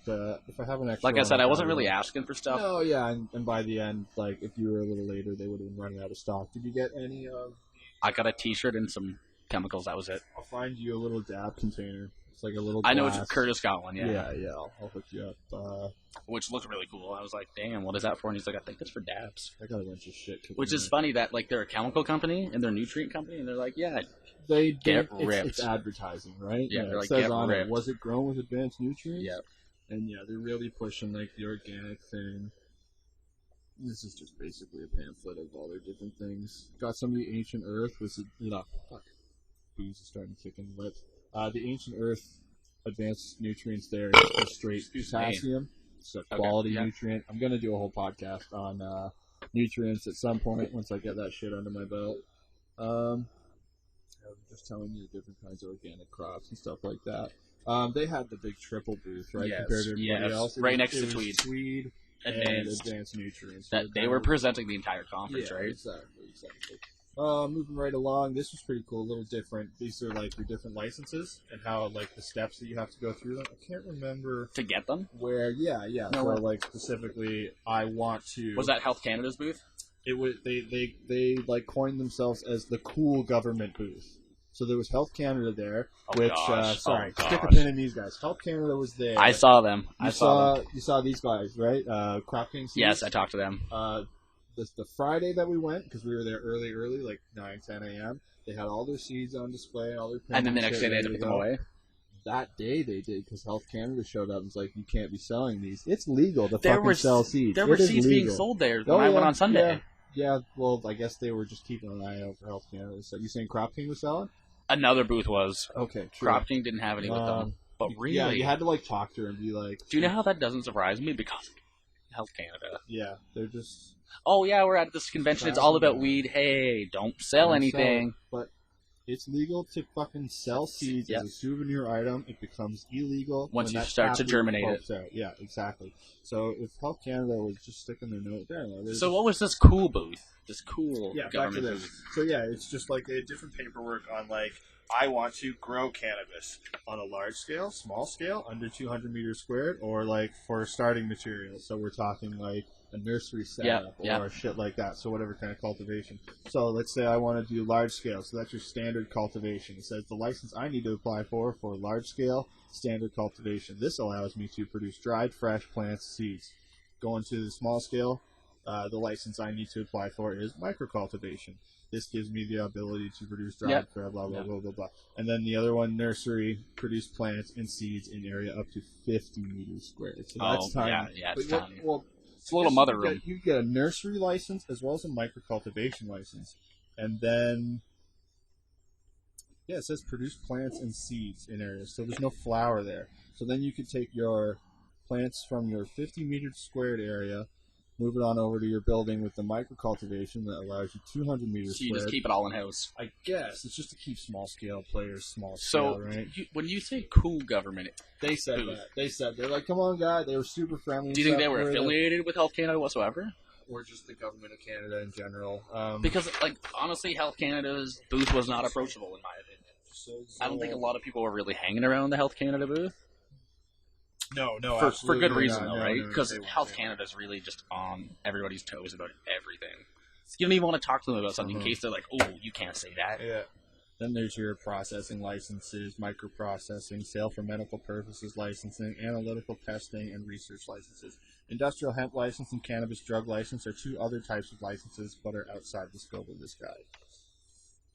Speaker 1: if I have an extra
Speaker 4: Like I said,
Speaker 1: one,
Speaker 4: I wasn't
Speaker 1: probably
Speaker 4: really
Speaker 1: won't.
Speaker 4: asking for stuff.
Speaker 1: No, yeah, and by the end, like, if you were a little later, they would have been running out of stock. Did you get any of...
Speaker 4: I got a t-shirt and some chemicals, that was it.
Speaker 1: I'll find you a little dab container. It's like a little
Speaker 4: I know
Speaker 1: glass.
Speaker 4: Curtis got one, yeah.
Speaker 1: Yeah, I'll hook you up.
Speaker 4: Which looked really cool. I was like, damn, what is that for? And he's like, I think it's for dabs.
Speaker 1: I got a bunch of shit.
Speaker 4: Which is funny that, like, they're a chemical company and they're a nutrient company, and they're like, yeah,
Speaker 1: Get
Speaker 4: ripped.
Speaker 1: It's advertising, right?
Speaker 4: Yeah, they're
Speaker 1: it
Speaker 4: like,
Speaker 1: says
Speaker 4: get
Speaker 1: on
Speaker 4: ripped.
Speaker 1: it, was it grown with advanced nutrients?
Speaker 4: Yep.
Speaker 1: And yeah, they're really pushing like the organic thing. This is just basically a pamphlet of all their different things. Got some of the Ancient Earth, which is fuck. Booze is starting to kick in the lips. The Ancient Earth advanced nutrients there is just straight potassium. It's a quality nutrient. I'm gonna do a whole podcast on nutrients at some point once I get that shit under my belt. I'm just telling you the different kinds of organic crops and stuff like that. They had the big triple booth, right?
Speaker 4: Yes,
Speaker 1: compared to everybody else.
Speaker 4: Right
Speaker 1: It
Speaker 4: next to
Speaker 1: was
Speaker 4: Tweed.
Speaker 1: Tweed and advanced nutrients.
Speaker 4: That they were presenting the entire conference, right?
Speaker 1: Exactly. Moving right along, this was pretty cool, a little different. These are like your different licenses and how like the steps that you have to go through them. I can't remember
Speaker 4: To get them?
Speaker 1: where. Yeah.
Speaker 4: No
Speaker 1: so
Speaker 4: way.
Speaker 1: like specifically, I want to.
Speaker 4: Was that Health Canada's booth?
Speaker 1: It was they like coined themselves as the cool government booth. So there was Health Canada there, which stick a pin in these guys. Health Canada was there.
Speaker 4: I saw them.
Speaker 1: You saw these guys, right? Crop King Seeds.
Speaker 4: Yes, I talked to them.
Speaker 1: The Friday that we went, because we were there early, like 9, 10 a.m., they had all their seeds on display, all their
Speaker 4: And then the next day they had to put them away.
Speaker 1: That day they did, because Health Canada showed up and was like, you can't be selling these. It's legal to fucking sell seeds.
Speaker 4: There were
Speaker 1: It is
Speaker 4: seeds being
Speaker 1: legal.
Speaker 4: sold there when I went on Sunday.
Speaker 1: Yeah, well, I guess they were just keeping an eye out for Health Canada. So you saying Crop King was selling?
Speaker 4: Another booth was.
Speaker 1: Okay, true.
Speaker 4: Crop King didn't have any with them. But really...
Speaker 1: Yeah, you had to, like, talk to her and be like...
Speaker 4: Do you know how that doesn't surprise me? Because Health Canada.
Speaker 1: Yeah, they're just...
Speaker 4: Oh, yeah, we're at this convention. It's all about weed. Hey, don't sell anything.
Speaker 1: But it's legal to fucking sell seeds as a souvenir item. It becomes illegal
Speaker 4: once
Speaker 1: when
Speaker 4: you
Speaker 1: that
Speaker 4: start to
Speaker 1: tap
Speaker 4: germinate it.
Speaker 1: pops out. Yeah, exactly. So if Health Canada was just sticking their note there...
Speaker 4: So what was this cool booth? This cool government booth?
Speaker 1: So yeah, it's just like they had different paperwork on like, I want to grow cannabis on a large scale, small scale, under 200 meters squared, or like for starting materials. So we're talking like a nursery setup or shit like that. So whatever kind of cultivation. So let's say I want to do large scale. So that's your standard cultivation. It says the license I need to apply for large scale standard cultivation. This allows me to produce dried, fresh plants, seeds. Going to the small scale, the license I need to apply for is micro cultivation. This gives me the ability to produce dried, blah, blah, blah, blah, blah, blah. And then the other one, nursery, produce plants and seeds in area up to 50 meters squared. So that's tiny.
Speaker 4: Yeah, it's tiny.
Speaker 1: Well,
Speaker 4: it's a little mother room.
Speaker 1: You get a nursery license as well as a micro cultivation license. And then Yeah, it says produce plants and seeds in areas, so there's no flower there. So then you could take your plants from your 50-meter squared area, move it on over to your building with the micro-cultivation that allows you 200 meters
Speaker 4: So you
Speaker 1: squared.
Speaker 4: just keep it all in-house.
Speaker 1: I guess. It's just to keep small-scale players small-scale, right?
Speaker 4: When you say cool government,
Speaker 1: They said that. They're like, come on, guys. They were super friendly.
Speaker 4: do you think they were affiliated with Health Canada whatsoever?
Speaker 1: Or just the government of Canada in general?
Speaker 4: Because, like, honestly, Health Canada's booth was not approachable, in my opinion. I don't think a lot of people were really hanging around the Health Canada booth.
Speaker 1: No,
Speaker 4: For good reason,
Speaker 1: not.
Speaker 4: though,
Speaker 1: No,
Speaker 4: right?
Speaker 1: no,
Speaker 4: Because
Speaker 1: they won't.
Speaker 4: Health Canada's really just on everybody's toes about everything. You don't even want to talk to them about something in case they're like, oh, you can't say that.
Speaker 1: Yeah. Then there's your processing licenses, microprocessing, sale for medical purposes licensing, analytical testing, and research licenses. Industrial hemp license and cannabis drug license are two other types of licenses, but are outside the scope of this guide.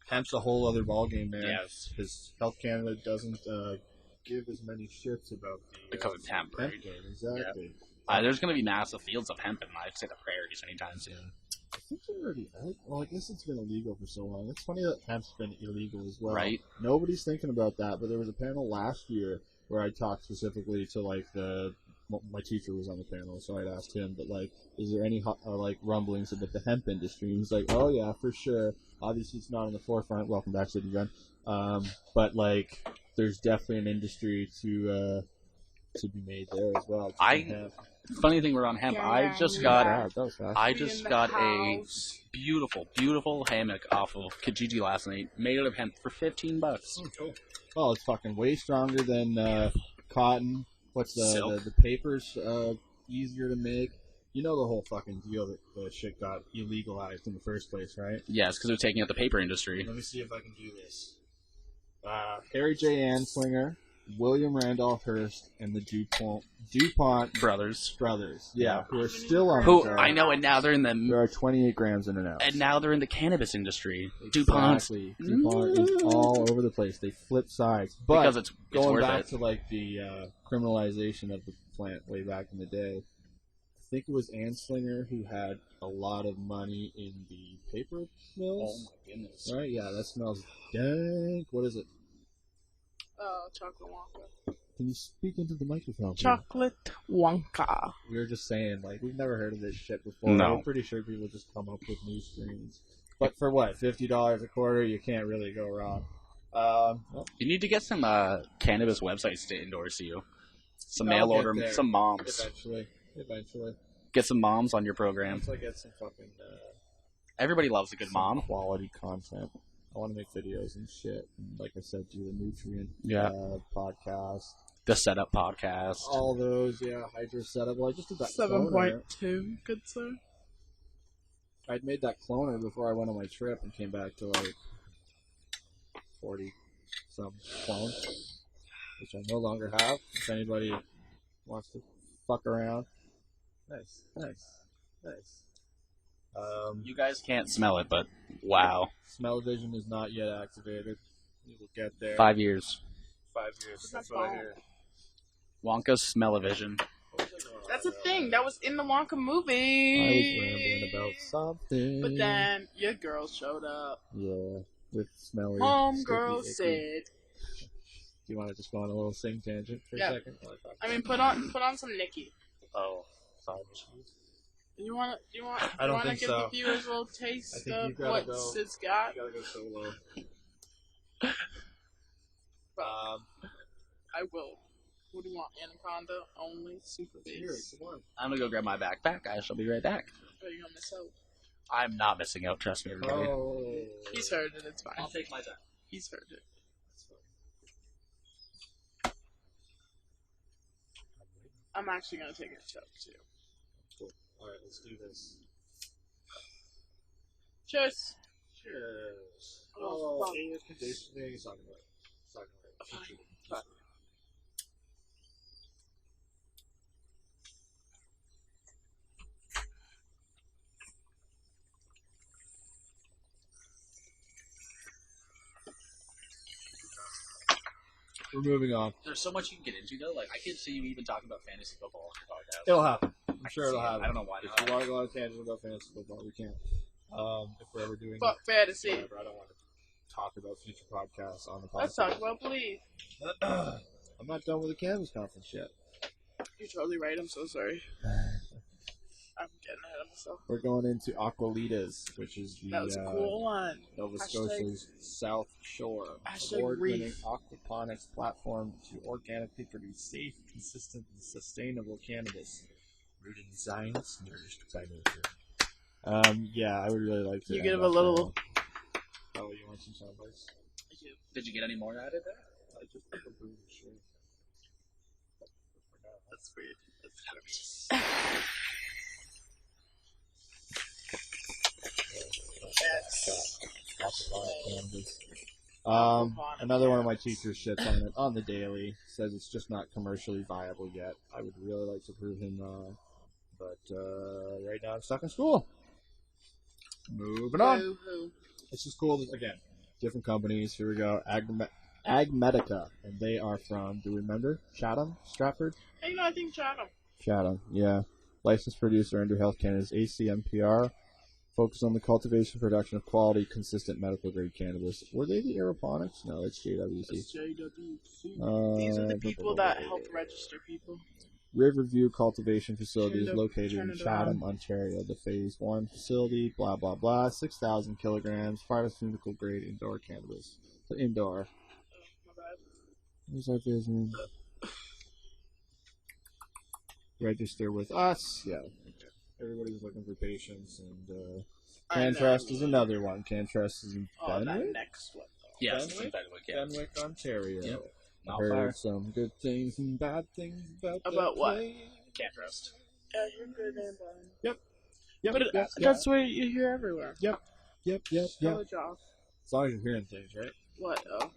Speaker 1: Hemp's a whole other ballgame, man.
Speaker 4: Yes.
Speaker 1: Because Health Canada doesn't give as many shits about the
Speaker 4: Because it's hemp, right?
Speaker 1: game. Exactly.
Speaker 4: There's going to be massive fields of hemp in, I'd say, the prairies anytime soon.
Speaker 1: I think they're already out. Well, I guess it's been illegal for so long. It's funny that hemp's been illegal as well.
Speaker 4: Right.
Speaker 1: Nobody's thinking about that, but there was a panel last year where I talked specifically to, like, my teacher was on the panel, so I'd asked him, but, like, is there any, like, rumblings about the hemp industry? And he's like, oh, yeah, for sure. Obviously, it's not in the forefront. Welcome back, City Gun. But, like, there's definitely an industry to be made there as well.
Speaker 4: Funny thing, we're on hemp. I just got a beautiful, beautiful hammock off of Kijiji last night, made out of hemp for $15.
Speaker 1: Oh, cool. Well, it's fucking way stronger than cotton. What's
Speaker 4: Silk.
Speaker 1: the paper's easier to make. You know the whole fucking deal that the shit got illegalized in the first place, right?
Speaker 4: Yes, because they're taking out the paper industry.
Speaker 1: Let me see if I can do this. Harry J. Anslinger, William Randolph Hearst, and the DuPont
Speaker 4: Brothers.
Speaker 1: Yeah, who are still on
Speaker 4: Who,
Speaker 1: the
Speaker 4: I know, and now they're in the...
Speaker 1: There are 28 grams in an ounce.
Speaker 4: And now they're in the cannabis industry.
Speaker 1: Exactly. DuPont is all over the place. They flip sides. But
Speaker 4: Because it's
Speaker 1: going
Speaker 4: worth
Speaker 1: back
Speaker 4: it.
Speaker 1: to like the criminalization of the plant way back in the day, I think it was Anslinger who had a lot of money in the paper mills.
Speaker 4: Oh my goodness.
Speaker 1: Right? Yeah, that smells dank. What is it?
Speaker 5: Chocolate Wonka.
Speaker 1: Can you speak into the microphone, please?
Speaker 5: Chocolate Wonka.
Speaker 1: We were just saying, like, we've never heard of this shit before.
Speaker 4: No.
Speaker 1: We're pretty sure people just come up with new strains. But for what, $50 a quarter, you can't really go wrong. Well,
Speaker 4: You need to get some cannabis websites to endorse you. Some
Speaker 1: I'll
Speaker 4: mail
Speaker 1: get
Speaker 4: order,
Speaker 1: there.
Speaker 4: some moms.
Speaker 1: Eventually.
Speaker 4: Get some moms on your program.
Speaker 1: Once I get some fucking
Speaker 4: Everybody loves a good
Speaker 1: some
Speaker 4: mom.
Speaker 1: quality content. I want to make videos and shit. And like I said, do the nutrient podcast.
Speaker 4: The Setup Podcast.
Speaker 1: All those, Hydro Setup. Well, I just did that
Speaker 5: 7.2, good sir.
Speaker 1: I'd made that cloner before I went on my trip and came back to like 40-some clones, which I no longer have. If anybody wants to fuck around. Nice.
Speaker 4: You guys can't smell it, but wow.
Speaker 1: Smell-o-vision is not yet activated. We will get there.
Speaker 4: 5 years.
Speaker 1: 5 years. That's what I hear.
Speaker 4: Wonka's Smell-o-vision.
Speaker 5: That's a thing. That was in the Wonka
Speaker 1: I
Speaker 5: movie.
Speaker 1: was rambling about something.
Speaker 5: But then your girl showed up.
Speaker 1: Yeah, with smelly.
Speaker 5: Homegirl
Speaker 1: sticky,
Speaker 5: said.
Speaker 1: Do you want to just go on a little sing tangent for
Speaker 5: Yeah.
Speaker 1: a second?
Speaker 5: I mean, put on some Nicki.
Speaker 1: Oh, sorry.
Speaker 5: Do you want
Speaker 1: I don't
Speaker 5: to
Speaker 1: think
Speaker 5: give
Speaker 1: so.
Speaker 5: the viewers a little
Speaker 1: I
Speaker 5: taste
Speaker 1: think
Speaker 5: of
Speaker 1: you've gotta
Speaker 5: what
Speaker 1: go.
Speaker 5: Sid's got?
Speaker 1: You gotta go solo.
Speaker 5: I will. What do you want? Anaconda only? Super bass?
Speaker 1: Come on.
Speaker 4: I'm gonna go grab my backpack. I shall be right back.
Speaker 5: Or are you gonna miss out?
Speaker 4: I'm not missing out, trust me, everybody.
Speaker 1: Oh.
Speaker 5: He's heard it. It's fine.
Speaker 4: I'll take my time.
Speaker 5: He's heard it. I'm actually gonna take a chug too.
Speaker 1: Cool. Alright, let's do this.
Speaker 5: Cheers.
Speaker 1: Cheers.
Speaker 5: Oh, fuck.
Speaker 1: Air conditioning. It's not gonna work. It's not gonna work.
Speaker 5: Fine.
Speaker 1: We're moving on.
Speaker 4: There's so much you can get into, though. Like, I can see you even talking about fantasy football on your podcast.
Speaker 1: It'll happen. I'm
Speaker 4: I
Speaker 1: sure
Speaker 4: can
Speaker 1: it'll
Speaker 4: see it.
Speaker 1: happen.
Speaker 4: I don't know why
Speaker 1: If
Speaker 4: not.
Speaker 1: we want to go on a tangent about fantasy football, we can't. If we're ever doing
Speaker 5: Fuck fantasy.
Speaker 1: whatever, I don't want to talk about future podcasts on the podcast.
Speaker 5: Let's talk about Beleave.
Speaker 1: I'm not done with the cannabis conference yet.
Speaker 5: You're totally right. I'm so sorry. I'm getting ahead of myself.
Speaker 1: We're going into Aqualitas, which is the
Speaker 5: That was a cool one.
Speaker 1: Nova Scotia's South Shore.
Speaker 5: Hashtag
Speaker 1: Award-winning
Speaker 5: reef.
Speaker 1: aquaponics platform to organically produce safe, consistent, and sustainable cannabis. Rooted in science, nourished by nature. Yeah, I would really like to.
Speaker 5: You give a little.
Speaker 1: Oh, you want some sound bites?
Speaker 4: Did you get any more out of there?
Speaker 1: I just put the brew sure.
Speaker 4: That's weird. That's kind of
Speaker 1: Another one of my teachers shits on it on the daily. Says it's just not commercially viable yet. I would really like to prove him wrong, but right now I'm stuck in school. Moving on.
Speaker 5: Boo-hoo.
Speaker 1: It's just cool. Again, different companies. Here we go. Agmedica, and they are from. Do we remember Chatham, Stratford?
Speaker 5: Hey, no, I think Chatham.
Speaker 1: Chatham, yeah. Licensed producer under Health Canada's ACMPR. Focused on the cultivation and production of quality, consistent medical-grade cannabis. Were they the aeroponics? No, it's JWC.
Speaker 5: It's JWC. These are the people that help register people.
Speaker 1: Riverview Cultivation Facility is
Speaker 5: Turn
Speaker 1: located in
Speaker 5: it
Speaker 1: Chatham,
Speaker 5: around.
Speaker 1: Ontario. The Phase 1 facility, blah, blah, blah. 6,000 kilograms, pharmaceutical-grade indoor cannabis. So indoor.
Speaker 5: My bad.
Speaker 1: Here's our business. Register with us. Yeah. Everybody's looking for patients, and CanCAST is another one. CanCAST is in
Speaker 5: That
Speaker 1: Fenwick,
Speaker 5: next one.
Speaker 4: Yes,
Speaker 1: Fenwick?
Speaker 4: yeah.
Speaker 1: Fenwick, Ontario.
Speaker 4: Yep. Not
Speaker 1: Heard
Speaker 4: far.
Speaker 1: some good things and bad things about
Speaker 5: About
Speaker 1: that
Speaker 5: what?
Speaker 1: place.
Speaker 4: Can't trust.
Speaker 5: Yeah, you're good and bad.
Speaker 1: Yep,
Speaker 5: But
Speaker 1: yep,
Speaker 5: that's what you hear everywhere.
Speaker 1: Yep, yep.
Speaker 5: Village off.
Speaker 1: As long as you're hearing things, right?
Speaker 5: What? Oh.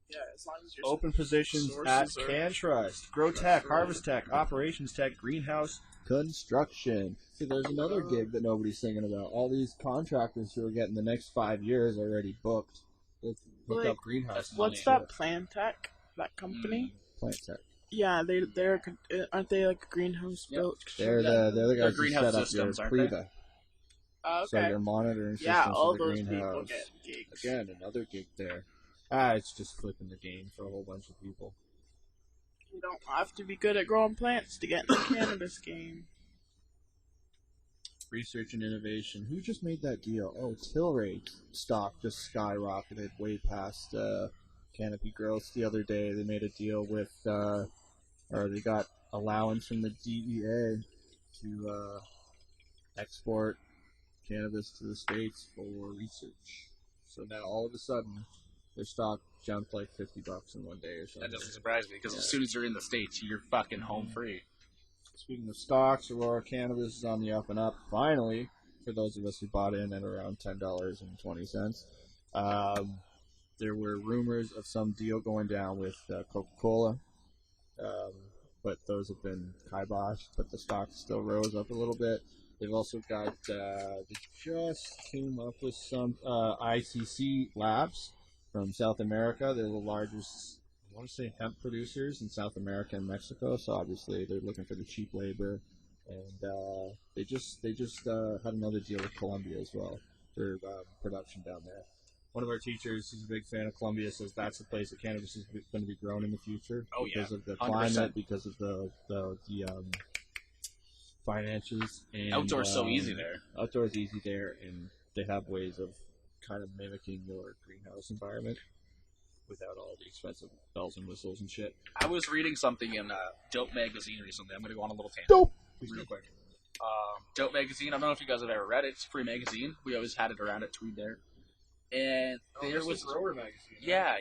Speaker 5: Yeah, as long as you're
Speaker 1: Open positions at
Speaker 5: sources are-
Speaker 1: CanTrust, Grow Tech, Harvest Tech, Operations Tech, Greenhouse Construction. See, there's another gig that nobody's thinking about. All these contractors who are getting the next 5 years already booked. Let's hook up greenhouses.
Speaker 5: What's that Plantech? That company?
Speaker 1: Plant Tech.
Speaker 5: Yeah, they're aren't they like a greenhouse built?
Speaker 1: They're the guys who
Speaker 4: greenhouse
Speaker 1: set up
Speaker 4: systems,
Speaker 1: your
Speaker 4: aren't they?
Speaker 1: Priva.
Speaker 5: Oh,
Speaker 1: So
Speaker 5: okay.
Speaker 1: your monitoring systems
Speaker 5: Yeah, all
Speaker 1: for the
Speaker 5: those people
Speaker 1: greenhouse.
Speaker 5: get gigs.
Speaker 1: Again, another gig there. It's just flipping the game for a whole bunch of people.
Speaker 5: You don't have to be good at growing plants to get in the cannabis game.
Speaker 1: Research and innovation. Who just made that deal? Oh, Tilray stock just skyrocketed way past Canopy Growth the other day. They made a deal with, or they got allowance from the DEA to export cannabis to the States for research. So now all of a sudden, their stock jumped like $50 in one day or something.
Speaker 4: That doesn't surprise me because as soon as you're in the States, you're fucking home free.
Speaker 1: Speaking of stocks, Aurora Cannabis is on the up and up. Finally, for those of us who bought in at around $10.20, there were rumors of some deal going down with Coca-Cola, but those have been kiboshed. But the stock still rose up a little bit. They've also got they just came up with some ICC Labs from South America. They're the largest, I want to say, hemp producers in South America and Mexico. So obviously they're looking for the cheap labor, and they just had another deal with Colombia as well for production down there. One of our teachers, who's a big fan of Colombia, says that's the place that cannabis is going to be grown in the future because of the
Speaker 4: 100%.
Speaker 1: climate, because of the finances. And
Speaker 4: Outdoors so easy there.
Speaker 1: Outdoors easy there, and they have ways of kind of mimicking your greenhouse environment without all the expensive bells and whistles and shit.
Speaker 4: I was reading something in Dope Magazine recently. I'm going to go on a little tangent.
Speaker 1: Dope!
Speaker 4: Real quick. Dope Magazine, I don't know if you guys have ever read it. It's a free magazine. We always had it around at Tweed there. And there was
Speaker 1: Grower Magazine.
Speaker 4: Yeah.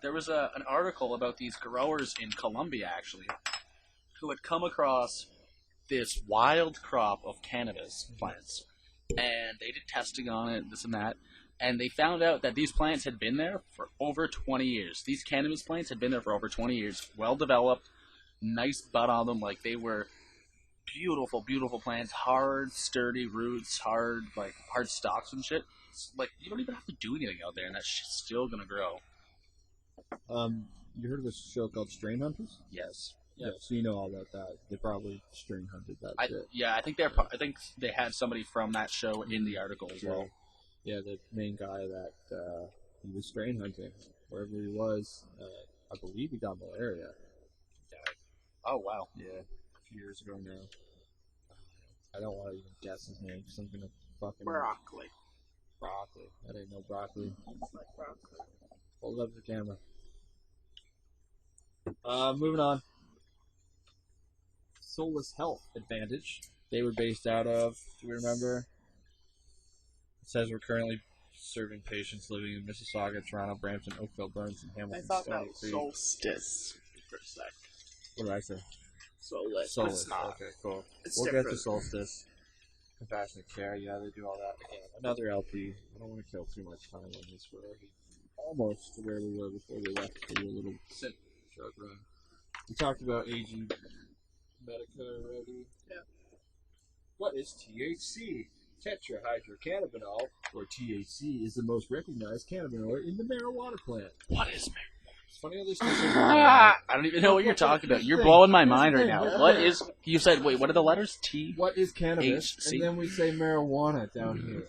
Speaker 4: There was an article about these growers in Colombia, actually, who had come across this wild crop of cannabis plants. And they did testing on it, this and that. And they found out that these plants had been there for over 20 years. These cannabis plants had been there for over 20 years. Well developed, nice bud on them. Like, they were beautiful, beautiful plants. Hard, sturdy roots, hard stalks and shit. Like, you don't even have to do anything out there, and that shit's still gonna grow.
Speaker 1: You heard of a show called Strain Hunters?
Speaker 4: Yes.
Speaker 1: Yeah. So you know all about that. They probably strain hunted that shit.
Speaker 4: I think they had somebody from that show in the article as well.
Speaker 1: Yeah, the main guy that he was strain hunting wherever he was. I believe he got malaria.
Speaker 4: Oh wow.
Speaker 1: Yeah, a few years ago now. I don't want to even guess his name because I'm gonna fucking
Speaker 5: Broccoli.
Speaker 1: broccoli. That ain't no broccoli.
Speaker 5: It's like broccoli.
Speaker 1: Hold up the camera. Moving on. Soulless Health Advantage. They were based out of. Do we remember? It says we're currently serving patients living in Mississauga, Toronto, Brampton, Oakville, Burns, and
Speaker 5: I
Speaker 1: Hamilton.
Speaker 5: thought that
Speaker 1: Stony
Speaker 5: was
Speaker 1: Creek.
Speaker 5: solstice for a sec.
Speaker 1: What did I say?
Speaker 5: Soulless.
Speaker 1: Soulless.
Speaker 5: It's not.
Speaker 1: Okay, cool.
Speaker 5: It's
Speaker 1: We'll
Speaker 5: different.
Speaker 1: get to Solstice. Compassionate Care, yeah, they do all that. Again, another LP. I don't want to kill too much time on this. We're already almost to where we were before we left for your little short run. We talked about aging Medica already.
Speaker 5: Yeah.
Speaker 1: What is THC? Tetrahydrocannabinol, or THC, is the most recognized cannabinoid in the marijuana plant.
Speaker 4: What is marijuana?
Speaker 1: It's funny how they still say
Speaker 4: I don't even know what you're talking about. You're blowing my mind right now. What is? You said wait. What are the letters? T.
Speaker 1: What is cannabis?
Speaker 4: HC.
Speaker 1: And then we say marijuana down here.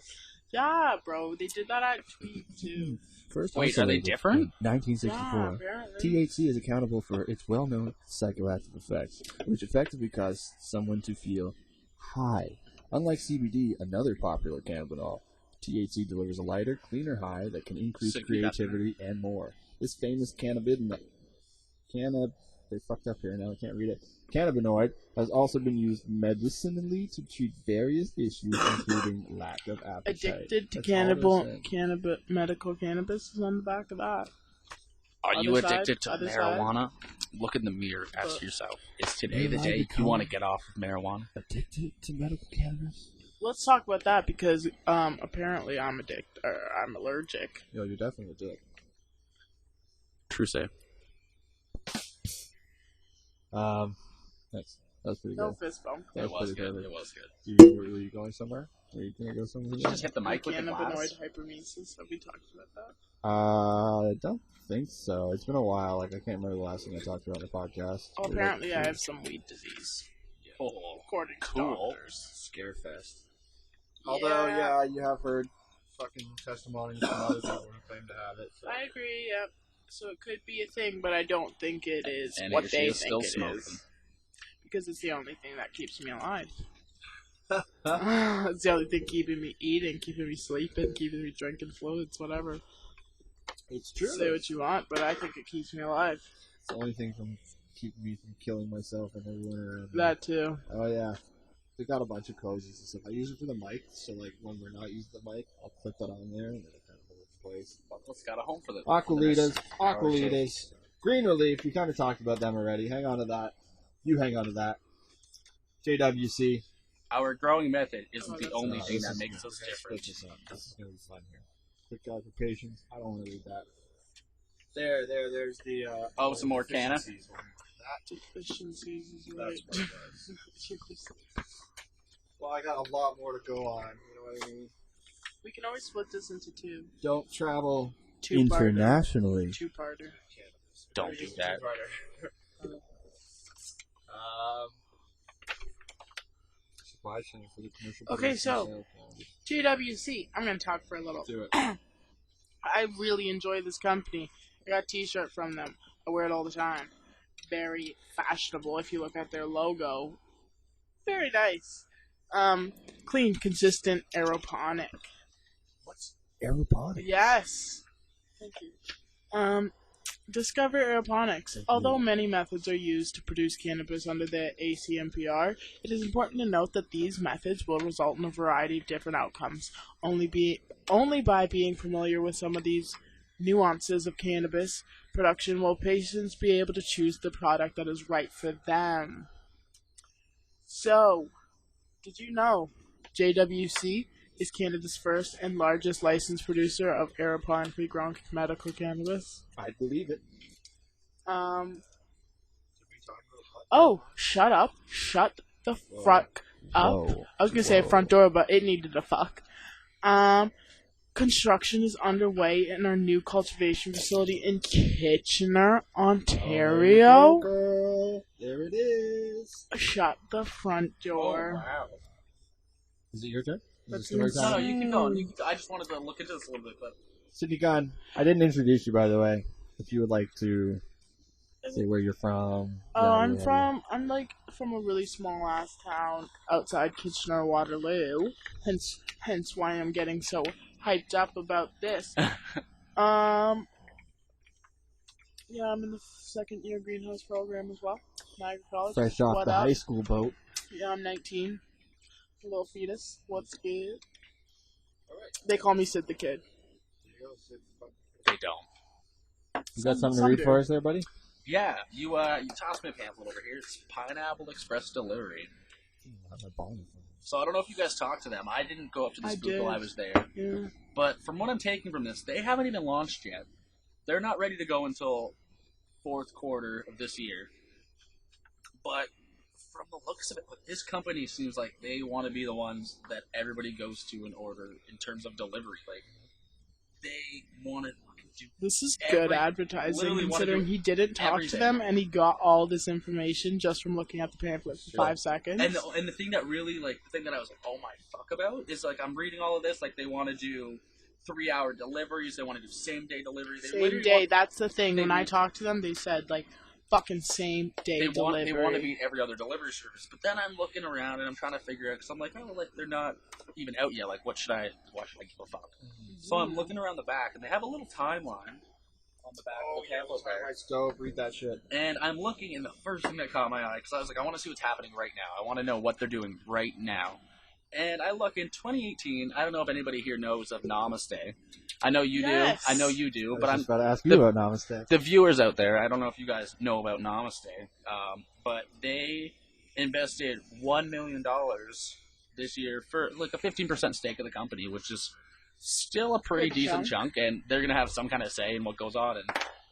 Speaker 5: Yeah, bro. They did that at Tweed, too.
Speaker 1: First
Speaker 4: Wait, are they
Speaker 1: isolated
Speaker 4: different?
Speaker 1: in 1964.
Speaker 5: Yeah, apparently.
Speaker 1: THC is accountable for its well-known psychoactive effects, which effectively cause someone to feel high. Unlike CBD, another popular cannabinol, THC delivers a lighter, cleaner high that can increase creativity and more. This famous cannabinoid has also been used medicinally to treat various issues, including lack of appetite.
Speaker 5: Addicted to
Speaker 1: That's
Speaker 5: medical cannabis is on the back of that.
Speaker 4: Are you
Speaker 5: Other side?
Speaker 4: addicted to
Speaker 5: Other side?
Speaker 4: marijuana? Look in the mirror. Ask yourself: is today the day you want to get off of marijuana?
Speaker 1: Addicted to medical cannabis?
Speaker 5: Let's talk about that because apparently I'm allergic.
Speaker 1: Yo, you're definitely a dick.
Speaker 4: True say.
Speaker 1: Thanks. That was pretty
Speaker 5: No
Speaker 1: good.
Speaker 5: fist bump.
Speaker 4: It was
Speaker 1: pretty
Speaker 4: good. It was good.
Speaker 1: Were you going somewhere? Were you going to go somewhere?
Speaker 4: Did you just hit the mic with the glass?
Speaker 5: Cannabinoid hypermesis. Have we talked about that?
Speaker 1: I don't think so. It's been a while. Like, I can't remember the last thing I talked about on the podcast.
Speaker 5: Oh, apparently I have some weed disease.
Speaker 4: Oh,
Speaker 5: According to
Speaker 4: cool.
Speaker 5: doctors.
Speaker 1: Scarefest. Although,
Speaker 5: Yeah.
Speaker 1: yeah, you have heard fucking testimonies from other people who claim to have it. So.
Speaker 5: I agree, yep. So it could be a thing, but I don't think it is
Speaker 4: And
Speaker 5: what
Speaker 4: she
Speaker 5: they
Speaker 4: is still
Speaker 5: think it
Speaker 4: smoking.
Speaker 5: is. Because it's the only thing that keeps me alive. It's the only thing keeping me eating, keeping me sleeping, keeping me drinking fluids, whatever.
Speaker 1: It's true.
Speaker 5: Say what you want, but I think it keeps me alive.
Speaker 1: It's the only thing from keeping me from killing myself and everyone around me.
Speaker 5: That too.
Speaker 1: Oh, yeah. They got a bunch of cozies and stuff. I use it for the mic, so, like, when we're not using the mic, I'll clip that on there, and then it kind of holds place.
Speaker 4: Buckle's got a home for the
Speaker 1: Aqualitas. Green Relief, we kind of talked about them already. Hang on to that. You hang on to that. JWC.
Speaker 4: Our growing method isn't the
Speaker 5: that's
Speaker 4: only
Speaker 1: not-
Speaker 4: thing
Speaker 1: this
Speaker 4: that
Speaker 1: is-
Speaker 4: makes us different.
Speaker 1: This is going to be fun here. Quick guide for patients. I don't want to read that. There's the...
Speaker 4: Oh, some more canna?
Speaker 1: efficiencies one.
Speaker 5: Deficiencies is
Speaker 1: That's
Speaker 5: right.
Speaker 1: what it is. Well, I got a lot more to go on. You know what I mean?
Speaker 5: We can always split this into two.
Speaker 1: Don't travel
Speaker 5: Two-parter.
Speaker 1: internationally.
Speaker 5: Two-parter.
Speaker 4: Don't do that.
Speaker 1: Supply chain for the commercial.
Speaker 5: Okay,
Speaker 1: production
Speaker 5: so-
Speaker 1: sale.
Speaker 5: GWC. I'm going to talk for a little.
Speaker 1: Do it.
Speaker 5: I really enjoy this company. I got a t-shirt from them. I wear it all the time. Very fashionable if you look at their logo. Very nice. Clean, consistent, aeroponic.
Speaker 1: What's aeroponics?
Speaker 5: Yes. Thank you. Discover aeroponics. Although many methods are used to produce cannabis under the ACMPR, it is important to note that these methods will result in a variety of different outcomes. Only by being familiar with some of these nuances of cannabis production will patients be able to choose the product that is right for them. So, did you know JWC is Canada's first and largest licensed producer of aeroponically grown medical cannabis?
Speaker 1: I believe it.
Speaker 5: Oh, shut up. Shut the fuck up.
Speaker 1: Whoa.
Speaker 5: I was gonna say front door, but it needed a fuck. Construction is underway in our new cultivation facility in Kitchener, Ontario.
Speaker 1: Girl. There it is.
Speaker 5: Shut the front door.
Speaker 1: Oh, wow. Is it your turn?
Speaker 5: That's
Speaker 1: story time?
Speaker 4: No, you keep going. I just wanted to look into this a little bit, but
Speaker 1: Sydney Gunn, I didn't introduce you, by the way. If you would like to say where you're from.
Speaker 5: I'm from a really small ass town outside Kitchener Waterloo. Hence why I'm getting so hyped up about this. Yeah, I'm in the second year greenhouse program as well. Niagara College.
Speaker 1: Fresh off the high school boat.
Speaker 5: Yeah, I'm 19. A little fetus. What's good? They call me Sid the Kid.
Speaker 4: they don't.
Speaker 1: You got something to read for us there, buddy?
Speaker 4: Yeah, you tossed me a pamphlet over here. It's Pineapple Express Delivery. So I don't know if you guys talked to them. I didn't go up to this booth while I was there.
Speaker 5: Yeah.
Speaker 4: But from what I'm taking from this, they haven't even launched yet. They're not ready to go until fourth quarter of this year. But from the looks of it, this company seems like they want to be the ones that everybody goes to in order in terms of delivery. Like, they want to do.
Speaker 5: This is good advertising, considering he didn't talk
Speaker 4: everything
Speaker 5: to them and he got all this information just from looking at the pamphlet for 5 seconds.
Speaker 4: And the thing that really, like, the thing that I was like, oh my fuck about is, like, I'm reading all of this, like, they want to do 3-hour deliveries, they want to do same-day delivery.
Speaker 5: Same day, that's the thing. When I talked to them, they said, like, fucking same-day delivery.
Speaker 4: They want to beat every other delivery service. But then I'm looking around and I'm trying to figure out, because I'm like, oh, like, they're not even out yet. Like, why should I give a fuck? Mm-hmm. So I'm looking around the back, and they have a little timeline on the back of the pamphlet there.
Speaker 1: My stove, read that shit.
Speaker 4: And I'm looking, and the first thing that caught my eye, because I was like, I want to see what's happening right now. I want to know what they're doing right now. And I look in 2018. I don't know if anybody here knows of Namaste. I know you do. I know you do. But I'm
Speaker 1: about to ask you about Namaste.
Speaker 4: The viewers out there, I don't know if you guys know about Namaste, but they invested $1 million this year for like a 15% stake of the company, which is still a pretty decent chunk, and they're going to have some kind of say in what goes on. And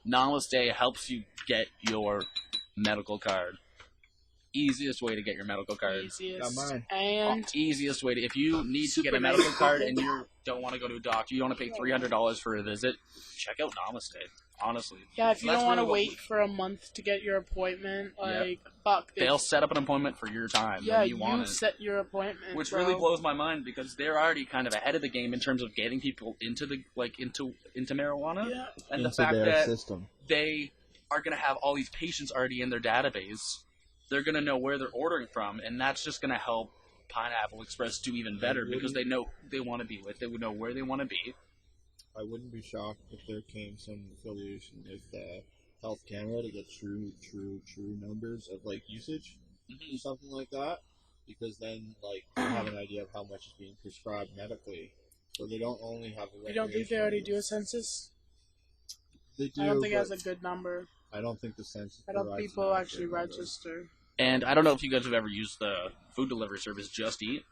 Speaker 4: Namaste helps you get your medical card. Easiest way to get your medical card. Easiest way to, if you need to get a medical card and you don't want to go to a doctor, you don't want to pay $300 for a visit, check out Namaste. Honestly.
Speaker 5: Yeah, if you don't want to wait for a month to get your appointment, like, fuck.
Speaker 4: They'll set up an appointment for your time.
Speaker 5: Yeah,
Speaker 4: when you want it.
Speaker 5: Set your appointment.
Speaker 4: Which really blows my mind, because they're already kind of ahead of the game in terms of getting people into the into marijuana.
Speaker 5: Yeah.
Speaker 4: And the fact that they are going to have all these patients already in their database. They're going to know where they're ordering from, and that's just going to help Pineapple Express do even better, because they know who they want to be with. They would know where they want to be.
Speaker 1: I wouldn't be shocked if there came some affiliation with Health Canada to get true numbers of, like, usage or something like that, because then, like, they have an idea of how much is being prescribed medically. So they don't only have a.
Speaker 5: You don't think they already do a census?
Speaker 1: They do.
Speaker 5: I don't think it has a good number.
Speaker 1: I don't think the census.
Speaker 5: I don't think people actually register.
Speaker 4: And I don't know if you guys have ever used the food delivery service Just Eat.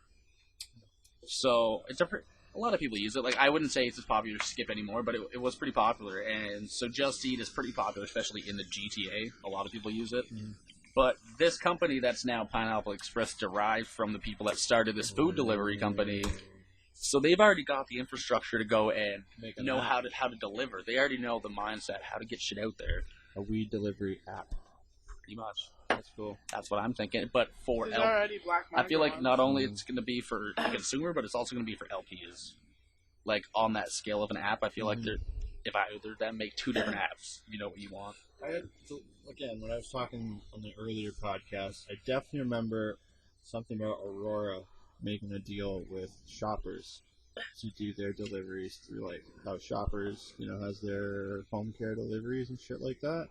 Speaker 4: So it's a lot of people use it. Like, I wouldn't say it's as popular as Skip anymore, but it was pretty popular. And so Just Eat is pretty popular, especially in the GTA. A lot of people use it. Mm-hmm. But this company that's now Pineapple Express derived from the people that started this food delivery company. So they've already got the infrastructure to go and know how to deliver. They already know the mindset, how to get shit out there.
Speaker 1: A weed delivery app.
Speaker 4: Pretty much.
Speaker 1: That's cool.
Speaker 4: That's what I'm thinking. But for I feel like not only it's going to be for the consumer, but it's also going to be for LPs. Like, on that scale of an app, I feel like if either of them make 2 different apps, you know what you want.
Speaker 1: Again, when I was talking on the earlier podcast, I definitely remember something about Aurora making a deal with Shoppers to do their deliveries through, like, how Shoppers, has their home care deliveries and shit like that.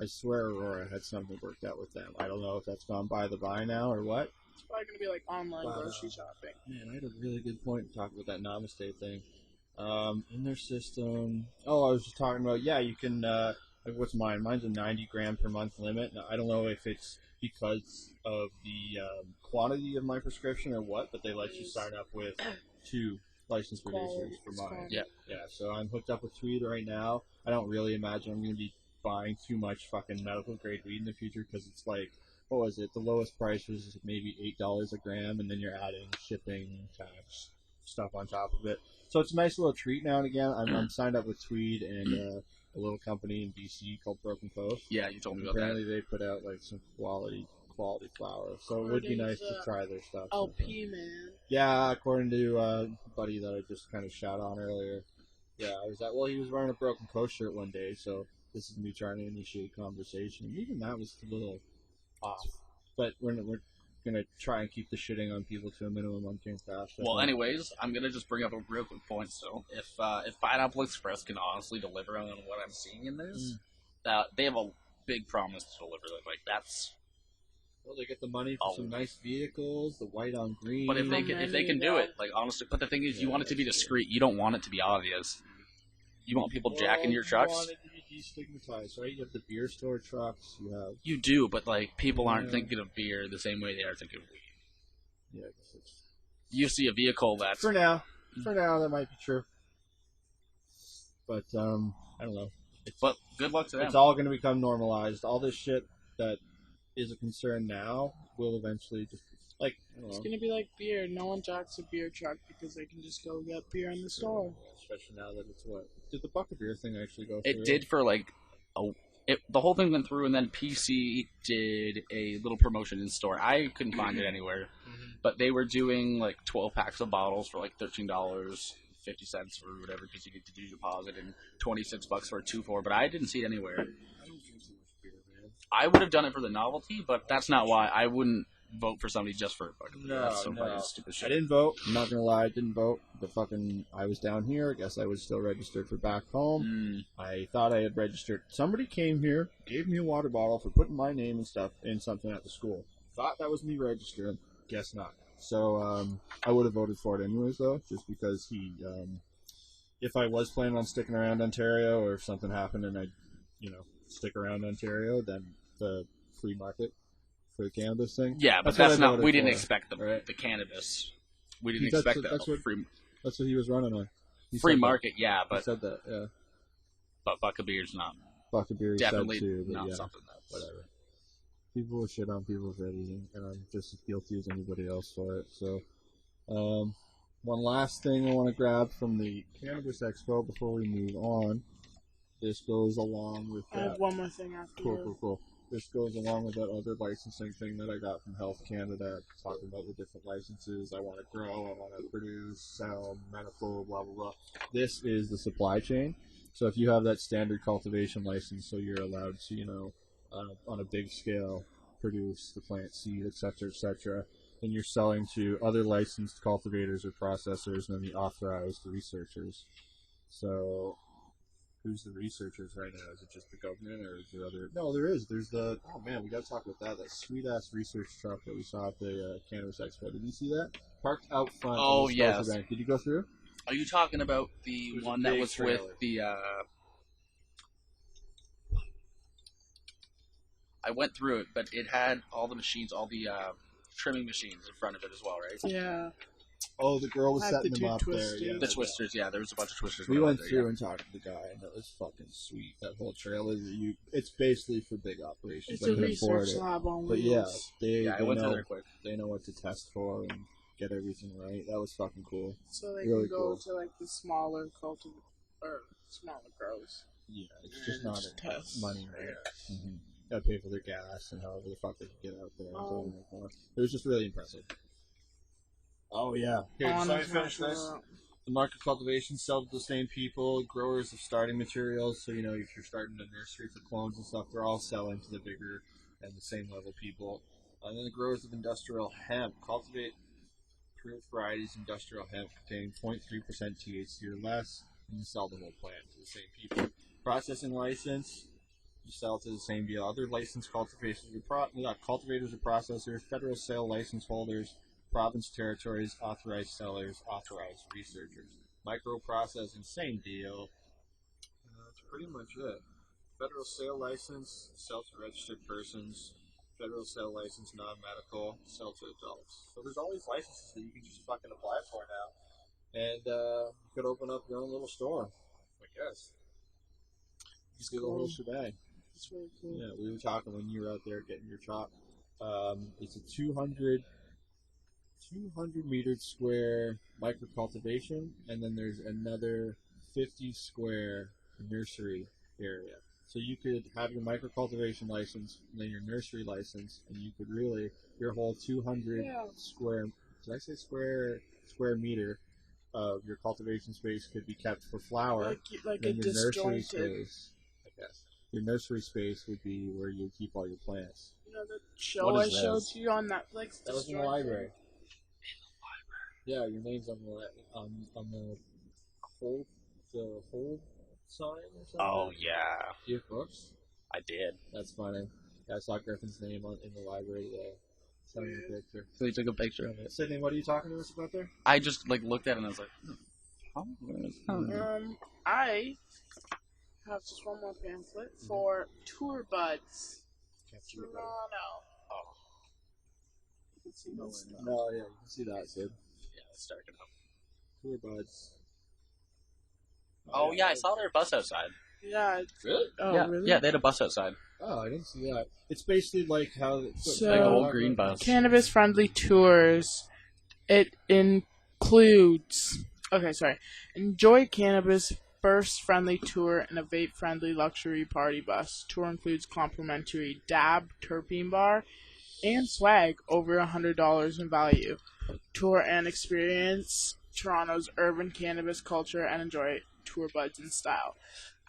Speaker 1: I swear Aurora had something worked out with them. I don't know if that's gone by the by now or what.
Speaker 5: It's probably going to be like online grocery shopping.
Speaker 1: Man, I had a really good point to talk about that Namaste thing. In their system... Oh, I was just talking about, you can... what's mine? Mine's a 90 gram per month limit. Now, I don't know if it's because of the quantity of my prescription or what, but they let you sign up with 2 licensed producers for mine. Yeah, so I'm hooked up with Tweed right now. I don't really imagine I'm going to be buying too much fucking medical grade weed in the future, because it's like, what was it? The lowest price was maybe $8 a gram, and then you're adding shipping, tax, stuff on top of it. So it's a nice little treat now and again. I'm signed up with Tweed and a little company in BC called Broken Coast.
Speaker 4: Yeah, you told me about that.
Speaker 1: Apparently they put out, like, some quality quality flower. So it would be nice to try their stuff.
Speaker 5: LP, man.
Speaker 1: Yeah, according to a buddy that I just kind of shot on earlier. Yeah, I was at. Well, he was wearing a Broken Coast shirt one day, so this is me trying to initiate conversation. Even that was a little off. But we're gonna try and keep the shitting on people to a minimum on CANCAST.
Speaker 4: Well, anyways, I'm gonna just bring up a real quick point. So, if Pineapple Express can honestly deliver on what I'm seeing in this, they have a big promise to deliver. Like that's.
Speaker 1: Well, they get the money for some nice vehicles, the white on green.
Speaker 4: But if they can do it, like honestly, but the thing is, you want it to be discreet. You don't want it to be obvious. You want people jacking your trucks.
Speaker 1: You want it to be destigmatized, right? You have the beer store trucks.
Speaker 4: You do, but like people aren't thinking of beer the same way they are thinking of weed.
Speaker 1: Yeah, I guess it's...
Speaker 4: You see a vehicle that's
Speaker 1: for now that might be true. But I don't know.
Speaker 4: But good luck to them.
Speaker 1: It's all going to become normalized. All this shit that is a concern now will eventually just like
Speaker 5: it's gonna be like beer. No one jacks a beer truck because they can just go get beer in the store.
Speaker 1: Especially now that it's what did the bucket beer thing actually go through?
Speaker 4: It did for like the whole thing went through, and then PC did a little promotion in store. I couldn't find it anywhere, but they were doing like 12 packs of bottles for like $13.50 or whatever because you get to do deposit and $26 for a 2-4. But I didn't see it anywhere. I would have done it for the novelty, but that's not why. I wouldn't vote for somebody just for a fucking beer. That's some fucking stupid shit.
Speaker 1: I didn't vote. I'm not gonna lie, I didn't vote. But I was down here. I guess I was still registered for back home. I thought I had registered. Somebody came here, gave me a water bottle for putting my name and stuff in something at the school. Thought that was me registered. Guess not. So I would have voted for it anyways, though, just because if I was planning on sticking around Ontario, or if something happened and I, stick around Ontario, then the free market for the cannabis thing.
Speaker 4: Yeah, but that's not. We didn't expect the cannabis. We didn't expect that.
Speaker 1: That's what he was running on.
Speaker 4: Free market, yeah, but
Speaker 1: he said that, yeah.
Speaker 4: But bucket beer's not.
Speaker 1: Bucket beer
Speaker 4: definitely
Speaker 1: said too, but
Speaker 4: not
Speaker 1: yeah,
Speaker 4: something that's
Speaker 1: whatever. People will shit on people for everything, and I'm just as guilty as anybody else for it. So, one last thing I want to grab from the Cannabis Expo before we move on. This goes along with that.
Speaker 5: I have one more thing after
Speaker 1: Cool. This goes along with that other licensing thing that I got from Health Canada, talking about the different licenses. I want to grow, I want to produce, sell, medical, blah, blah, blah. This is the supply chain. So if you have that standard cultivation license, so you're allowed to, on a big scale, produce the plant seed, etc., then you're selling to other licensed cultivators or processors and then the authorized researchers. So... who's the researchers right now? Is it just the government, or is there other? No, there is. There's the. Oh man, we got to talk about that. That sweet ass research truck that we saw at the Cannabis Expo. Did you see that? Parked out front.
Speaker 4: Oh
Speaker 1: of the
Speaker 4: yes.
Speaker 1: Bank. Did you go through?
Speaker 4: Are you talking about the one that was
Speaker 1: trailer
Speaker 4: with the? I went through it, but it had all the machines, all the trimming machines in front of it as well, right?
Speaker 5: Yeah.
Speaker 1: Oh, the girl was
Speaker 5: I have
Speaker 1: setting
Speaker 5: the
Speaker 1: them
Speaker 5: two
Speaker 1: up
Speaker 5: twisters.
Speaker 1: there. Yeah,
Speaker 4: The twisters, yeah, there was a bunch of twisters.
Speaker 1: we went
Speaker 4: there,
Speaker 1: through and talked to the guy, and it was fucking sweet. That whole trailer, it's basically for big operations.
Speaker 5: It's a research lab on wheels.
Speaker 1: But yeah,
Speaker 4: I went through there quick.
Speaker 1: They know what to test for and get everything right. That was fucking cool.
Speaker 5: So they
Speaker 1: really
Speaker 5: can go
Speaker 1: cool.
Speaker 5: to like the smaller smaller grows.
Speaker 1: Yeah, it's just not a
Speaker 5: test.
Speaker 1: money, right? Yeah. Mm-hmm. Gotta pay for their gas and however the fuck they can get out there. It was just really impressive. Oh yeah. Here, so I finish this. The market cultivation sell to the same people, growers of starting materials. So if you're starting a nursery for clones and stuff, they're all selling to the bigger and the same level people. And then the growers of industrial hemp cultivate approved varieties of industrial hemp containing 0.3% THC or less, and you sell the whole plant to the same people. Processing license, you sell to the same deal. Other licensed cultivators or processors, federal sale license holders, province territories, authorized sellers, authorized researchers. Microprocessing, same deal. That's pretty much it. Federal sale license, sell to registered persons. Federal sale license, non-medical, sell to adults. So there's all these licenses that you can just fucking apply for now. And you could open up your own little store, I guess. Just do the whole shebang.
Speaker 5: It's really cool.
Speaker 1: Yeah, we were talking when you were out there getting your chop. It's a 200 meter square micro cultivation, and then there's another 50 square nursery area So you could have your microcultivation license, and then your nursery license, and you could really, your whole 200 square, did I say square meter of your cultivation space could be kept for flower.
Speaker 5: Like
Speaker 1: then
Speaker 5: a
Speaker 1: your nursery
Speaker 5: disjointed.
Speaker 1: space, I guess. Your nursery space would be where you keep all your plants.
Speaker 5: You know the show
Speaker 4: What
Speaker 5: I
Speaker 4: is
Speaker 5: showed
Speaker 4: this?
Speaker 5: you on Netflix?
Speaker 1: That was in the library. Yeah, your name's on the hold sign or something.
Speaker 4: Oh yeah,
Speaker 1: Do you have books?
Speaker 4: I did.
Speaker 1: That's funny. Yeah, I saw Griffin's name in the library today. Sent me a picture.
Speaker 4: So he took a picture of it.
Speaker 1: Sydney, what are you talking to us about there?
Speaker 4: I just looked at it and I was like,
Speaker 5: I have just one more pamphlet for Tour Buds. Toronto.
Speaker 4: oh
Speaker 5: You can see those.
Speaker 1: No, yeah, you can see that, Sid.
Speaker 4: yeah, it's dark enough.
Speaker 1: Tour buds.
Speaker 4: Oh yeah, I saw their bus outside.
Speaker 5: Yeah.
Speaker 1: Really?
Speaker 5: Oh,
Speaker 4: yeah,
Speaker 5: really?
Speaker 4: yeah, they had a bus outside.
Speaker 1: Oh, I didn't see that. It's basically like how
Speaker 5: So-
Speaker 4: Like a whole green bus.
Speaker 5: Cannabis-friendly tours. It includes... Okay, sorry. Enjoy cannabis burst-friendly tour and a vape-friendly luxury party bus. Tour includes complimentary dab, terpene bar, and swag over $100 in value. Tour and experience Toronto's urban cannabis culture and enjoy Tour Buds in style.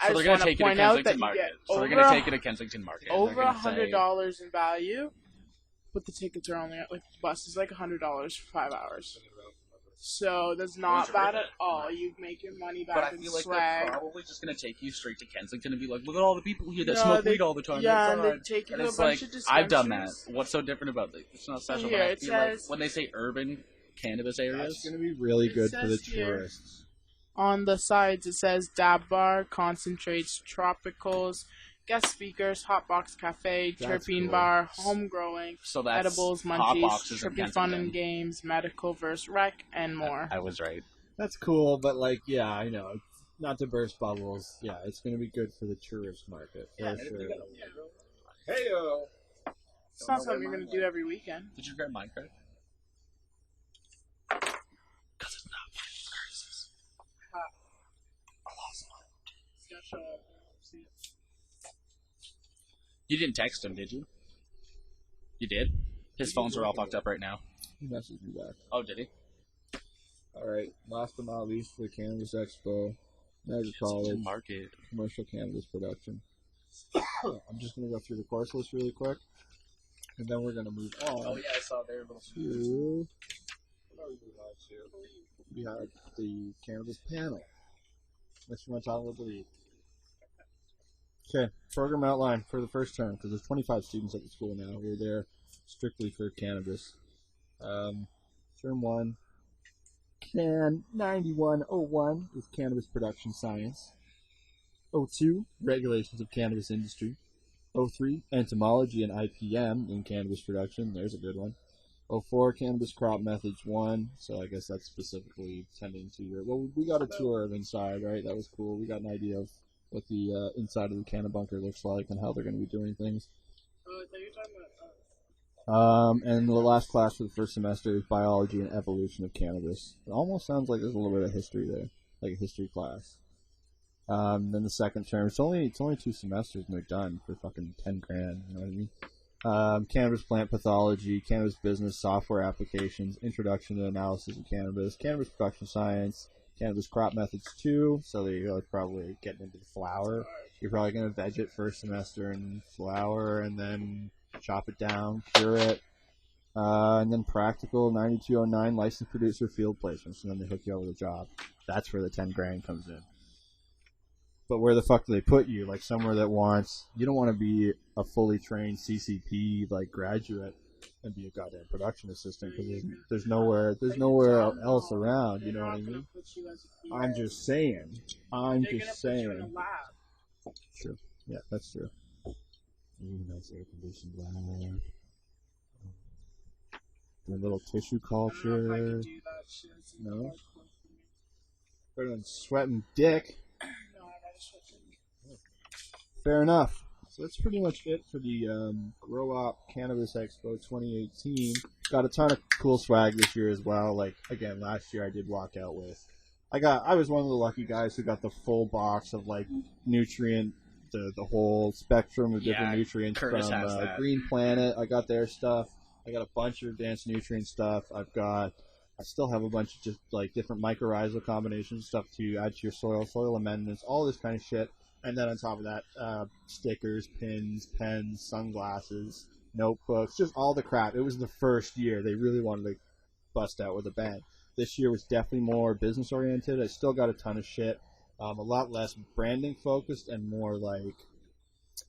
Speaker 4: So
Speaker 5: I
Speaker 4: they're
Speaker 5: just
Speaker 4: gonna
Speaker 5: want to
Speaker 4: take it to
Speaker 5: point out that
Speaker 4: Kensington
Speaker 5: you
Speaker 4: Market.
Speaker 5: get
Speaker 4: So they're
Speaker 5: over
Speaker 4: gonna take it to Kensington Market. They're
Speaker 5: over
Speaker 4: gonna say-
Speaker 5: $100 in value, but the tickets are only like the bus is like $100 for 5 hours. So that's not bad at all. You make your money back
Speaker 4: But I
Speaker 5: in
Speaker 4: feel like
Speaker 5: swag.
Speaker 4: they're probably just gonna take you straight to Kensington and be like, look at all the people here that
Speaker 5: No,
Speaker 4: smoke
Speaker 5: they-
Speaker 4: weed all the time.
Speaker 5: Yeah,
Speaker 4: It's
Speaker 5: and they
Speaker 4: fine."
Speaker 5: take you
Speaker 4: And
Speaker 5: to a
Speaker 4: it's
Speaker 5: bunch
Speaker 4: like,
Speaker 5: of
Speaker 4: I've done that.
Speaker 5: dispensaries.
Speaker 4: What's so different about it? It's not special.
Speaker 5: Here,
Speaker 4: But I
Speaker 5: it
Speaker 4: feel like
Speaker 5: says-
Speaker 4: when they say urban cannabis areas,
Speaker 1: That's going to be really
Speaker 5: It
Speaker 1: good for the
Speaker 5: says here-
Speaker 1: tourists.
Speaker 5: On the sides, it says Dab Bar, Concentrates, Tropicals, Guest Speakers, Hotbox Cafe,
Speaker 1: That's
Speaker 5: Terpene
Speaker 1: cool.
Speaker 5: Bar, Home Growing,
Speaker 4: so that's
Speaker 5: Edibles,
Speaker 4: hot
Speaker 5: Munchies,
Speaker 4: boxes in
Speaker 5: Trippy Fun
Speaker 4: Kensington.
Speaker 5: and Games, Medical vs. Rec, and more.
Speaker 4: I was right.
Speaker 1: That's cool, but like, yeah, I know. Not to burst bubbles. Yeah, it's going to be good for the tourist market. For sure. Hey-o!
Speaker 5: It's not something you're going to do every weekend.
Speaker 4: Did you grab my card? Because it's not curses. You didn't text him, did you? You did? His phones are all fucked up right now.
Speaker 1: He messaged me back.
Speaker 4: Oh, did he?
Speaker 1: Alright, last but not least for the Cannabis Expo, Niagara College,
Speaker 4: Market.
Speaker 1: commercial cannabis production. I'm just going to go through the course list really quick, and then we're going to move on
Speaker 4: Oh, yeah, I saw their little.
Speaker 1: to... We have the cannabis panel. Unless you want to talk about Beleave. Okay, program outline for the first term, because there's 25 students at the school now. We're there strictly for cannabis. Term 1, CAN 9101 is cannabis production science. 02, regulations of cannabis industry. 03, entomology and IPM in cannabis production. There's a good one. 04, cannabis crop methods 1. So I guess that's specifically tending to your... Well, we got a tour of inside, right? That was cool. We got an idea of what the inside of the canna bunker looks like and how they're going to be doing things. And the last class for the first semester is biology and evolution of cannabis. It almost sounds like there's a little bit of history there, like a history class. Then the second term, it's only 2 semesters and they're done for fucking $10,000. You know what I mean? Cannabis plant pathology, cannabis business software applications, introduction to analysis of cannabis, cannabis production science, cannabis crop methods 2. So there you go. It's probably getting into the flower. You're probably going to veg it first semester in flower and then chop it down, cure it, and then practical 9209 licensed producer field placements, and then they hook you up with a job. That's where the $10,000 comes in. But where the fuck do they put you? Like somewhere that wants, you don't want to be a fully trained CCP like graduate and be a goddamn production assistant because there's nowhere else around. You know what I mean? I'm just saying. True. Yeah, that's true. Ooh, nice air conditioned lab. The little tissue culture. No. Better than sweating dick. Fair enough. So that's pretty much it for the GrowUp Cannabis Expo 2018. Got a ton of cool swag this year as well. Like again, last year I did walk out with. I was one of the lucky guys who got the full box of like nutrient the whole spectrum of different nutrients
Speaker 4: Curtis
Speaker 1: from
Speaker 4: has that.
Speaker 1: Green Planet. I got their stuff. I got a bunch of advanced nutrient stuff. I still have a bunch of just like different mycorrhizal combinations, stuff to add to your soil amendments, all this kind of shit. And then on top of that, stickers, pins, pens, sunglasses, notebooks, just all the crap. It was the first year they really wanted to bust out with a bang. This year was definitely more business oriented. I still got a ton of shit, a lot less branding focused and more like,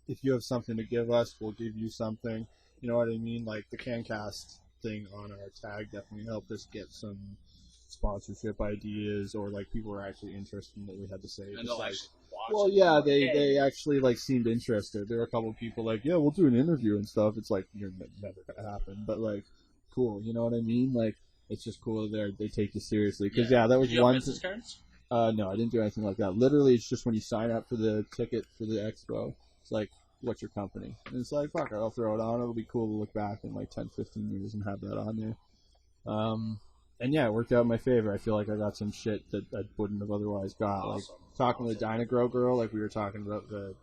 Speaker 1: if you have something to give us, we'll give you something. You know what I mean? Like the CANCAST thing on our tag definitely helped us get some sponsorship ideas, or like people were actually interested in what we had to say.
Speaker 4: And they'll actually watch
Speaker 1: well,
Speaker 4: it.
Speaker 1: yeah, they actually like seemed interested. There were a couple of people like, yeah, we'll do an interview and stuff. It's like, you're never gonna happen, but like, cool. You know what I mean? Like, it's just cool that they take you seriously. Because that was
Speaker 4: Did you
Speaker 1: one.
Speaker 4: have business cards?
Speaker 1: No, I didn't do anything like that. Literally, it's just when you sign up for the ticket for the expo, it's like, what's your company? And it's like, fuck it, I'll throw it on. It'll be cool to look back in like 10, 15 years and have that on there. And yeah, it worked out in my favor. I feel like I got some shit that I wouldn't have otherwise got. Like talking to the Dynagrow girl, like we were talking about the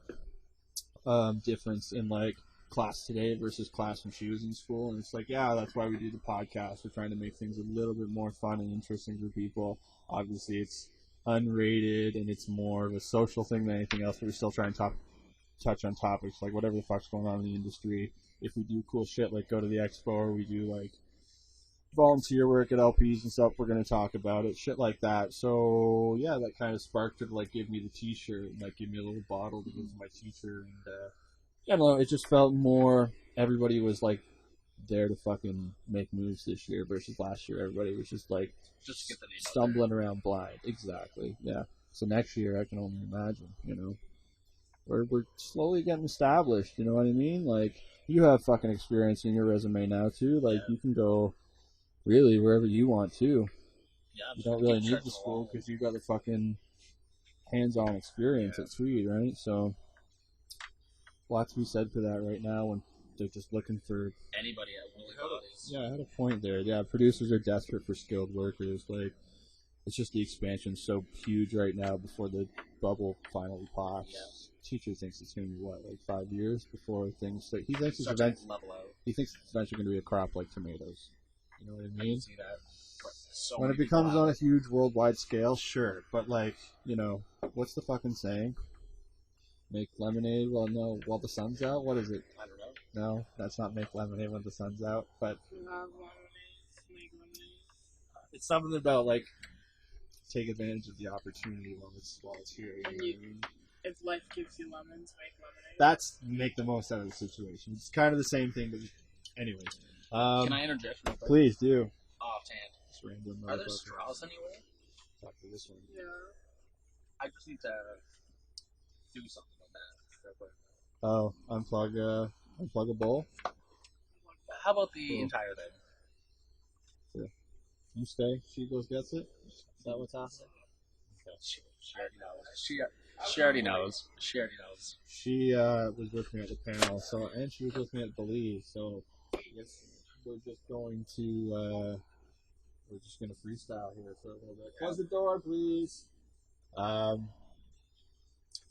Speaker 1: difference in like class today versus class when she was in school. And it's like, yeah, that's why we do the podcast. We're trying to make things a little bit more fun and interesting for people. Obviously, it's unrated and it's more of a social thing than anything else, but we still try and touch on topics like whatever the fuck's going on in the industry. If we do cool shit like go to the expo, or we do like volunteer work at LPs and stuff, we're going to talk about it, shit like that. So yeah, that kind of sparked her to like give me the t-shirt and like give me a little bottle to give to my teacher. And I don't know, it just felt more, everybody was like there to fucking make moves this year versus last year. Everybody was just like
Speaker 4: Just to get the name
Speaker 1: stumbling around blind. Exactly, yeah. So next year I can only imagine, you know, we're slowly getting established, you know what I mean? Like, you have fucking experience in your resume now too. Like, you can go really wherever you want to.
Speaker 4: Yeah,
Speaker 1: you don't really need the school because you got the fucking hands-on experience at Tweed, right? So, lots to be said for that right now when they're just looking for
Speaker 4: anybody at willing bodies.
Speaker 1: Yeah, I had a point there. Yeah, producers are desperate for skilled workers. Like, it's just the expansion's so huge right now before the bubble finally pops. Yeah. Teacher thinks it's going to be, what, like 5 years before things start. He thinks it's eventually going to be a crop like tomatoes. You know what I mean?
Speaker 4: I can see that. So
Speaker 1: when it becomes on a huge worldwide scale, sure. But, like, you know, what's the fucking saying? Make lemonade while the sun's out? What is it?
Speaker 4: I don't know.
Speaker 1: No, that's not make lemonade when the sun's out. But it's something about, like, take advantage of the opportunity while it's here. You know what I mean?
Speaker 5: If life gives you lemons, make lemonade.
Speaker 1: That's make the most out of the situation. It's kind of the same thing, but anyways.
Speaker 4: Can I interject real quick?
Speaker 1: Please do.
Speaker 4: Offhand. Are there straws anywhere?
Speaker 1: Talk to this one.
Speaker 5: Yeah.
Speaker 4: I just need to do something with that real quick.
Speaker 1: Oh, unplug a bowl?
Speaker 4: How about the entire thing?
Speaker 1: Sure. You stay, she goes gets it? Is that what's happening?
Speaker 4: She already knows. She already knows. She already knows.
Speaker 1: She was with me at the panel, and she was with me at Beleave, so I guess we're just going to freestyle here for a little bit. Close the door, please. So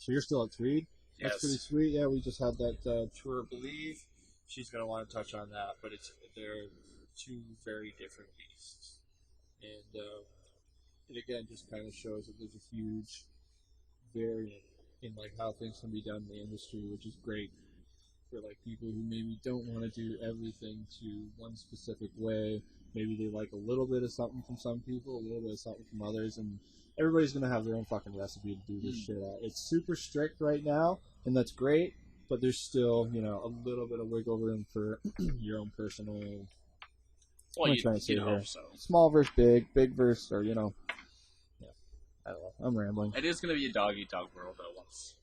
Speaker 1: you're still at Tweed?
Speaker 4: Yes.
Speaker 1: That's pretty sweet. Yeah, we just had that tour of Beleave. She's going to want to touch on that, but they're two very different beasts. And it again just kind of shows that there's a huge variant in like how things can be done in the industry, which is great for like people who maybe don't want to do everything to one specific way. Maybe they like a little bit of something from some people, a little bit of something from others, and everybody's gonna have their own fucking recipe to do this shit at. It's super strict right now, and that's great, but there's still, you know, a little bit of wiggle room for your own personal.
Speaker 4: Well,
Speaker 1: what am I trying to say here?
Speaker 4: So.
Speaker 1: Small versus big versus, or, you know. Yeah, I don't know. I'm rambling.
Speaker 4: It is going to be a dog-eat-dog world, though, once.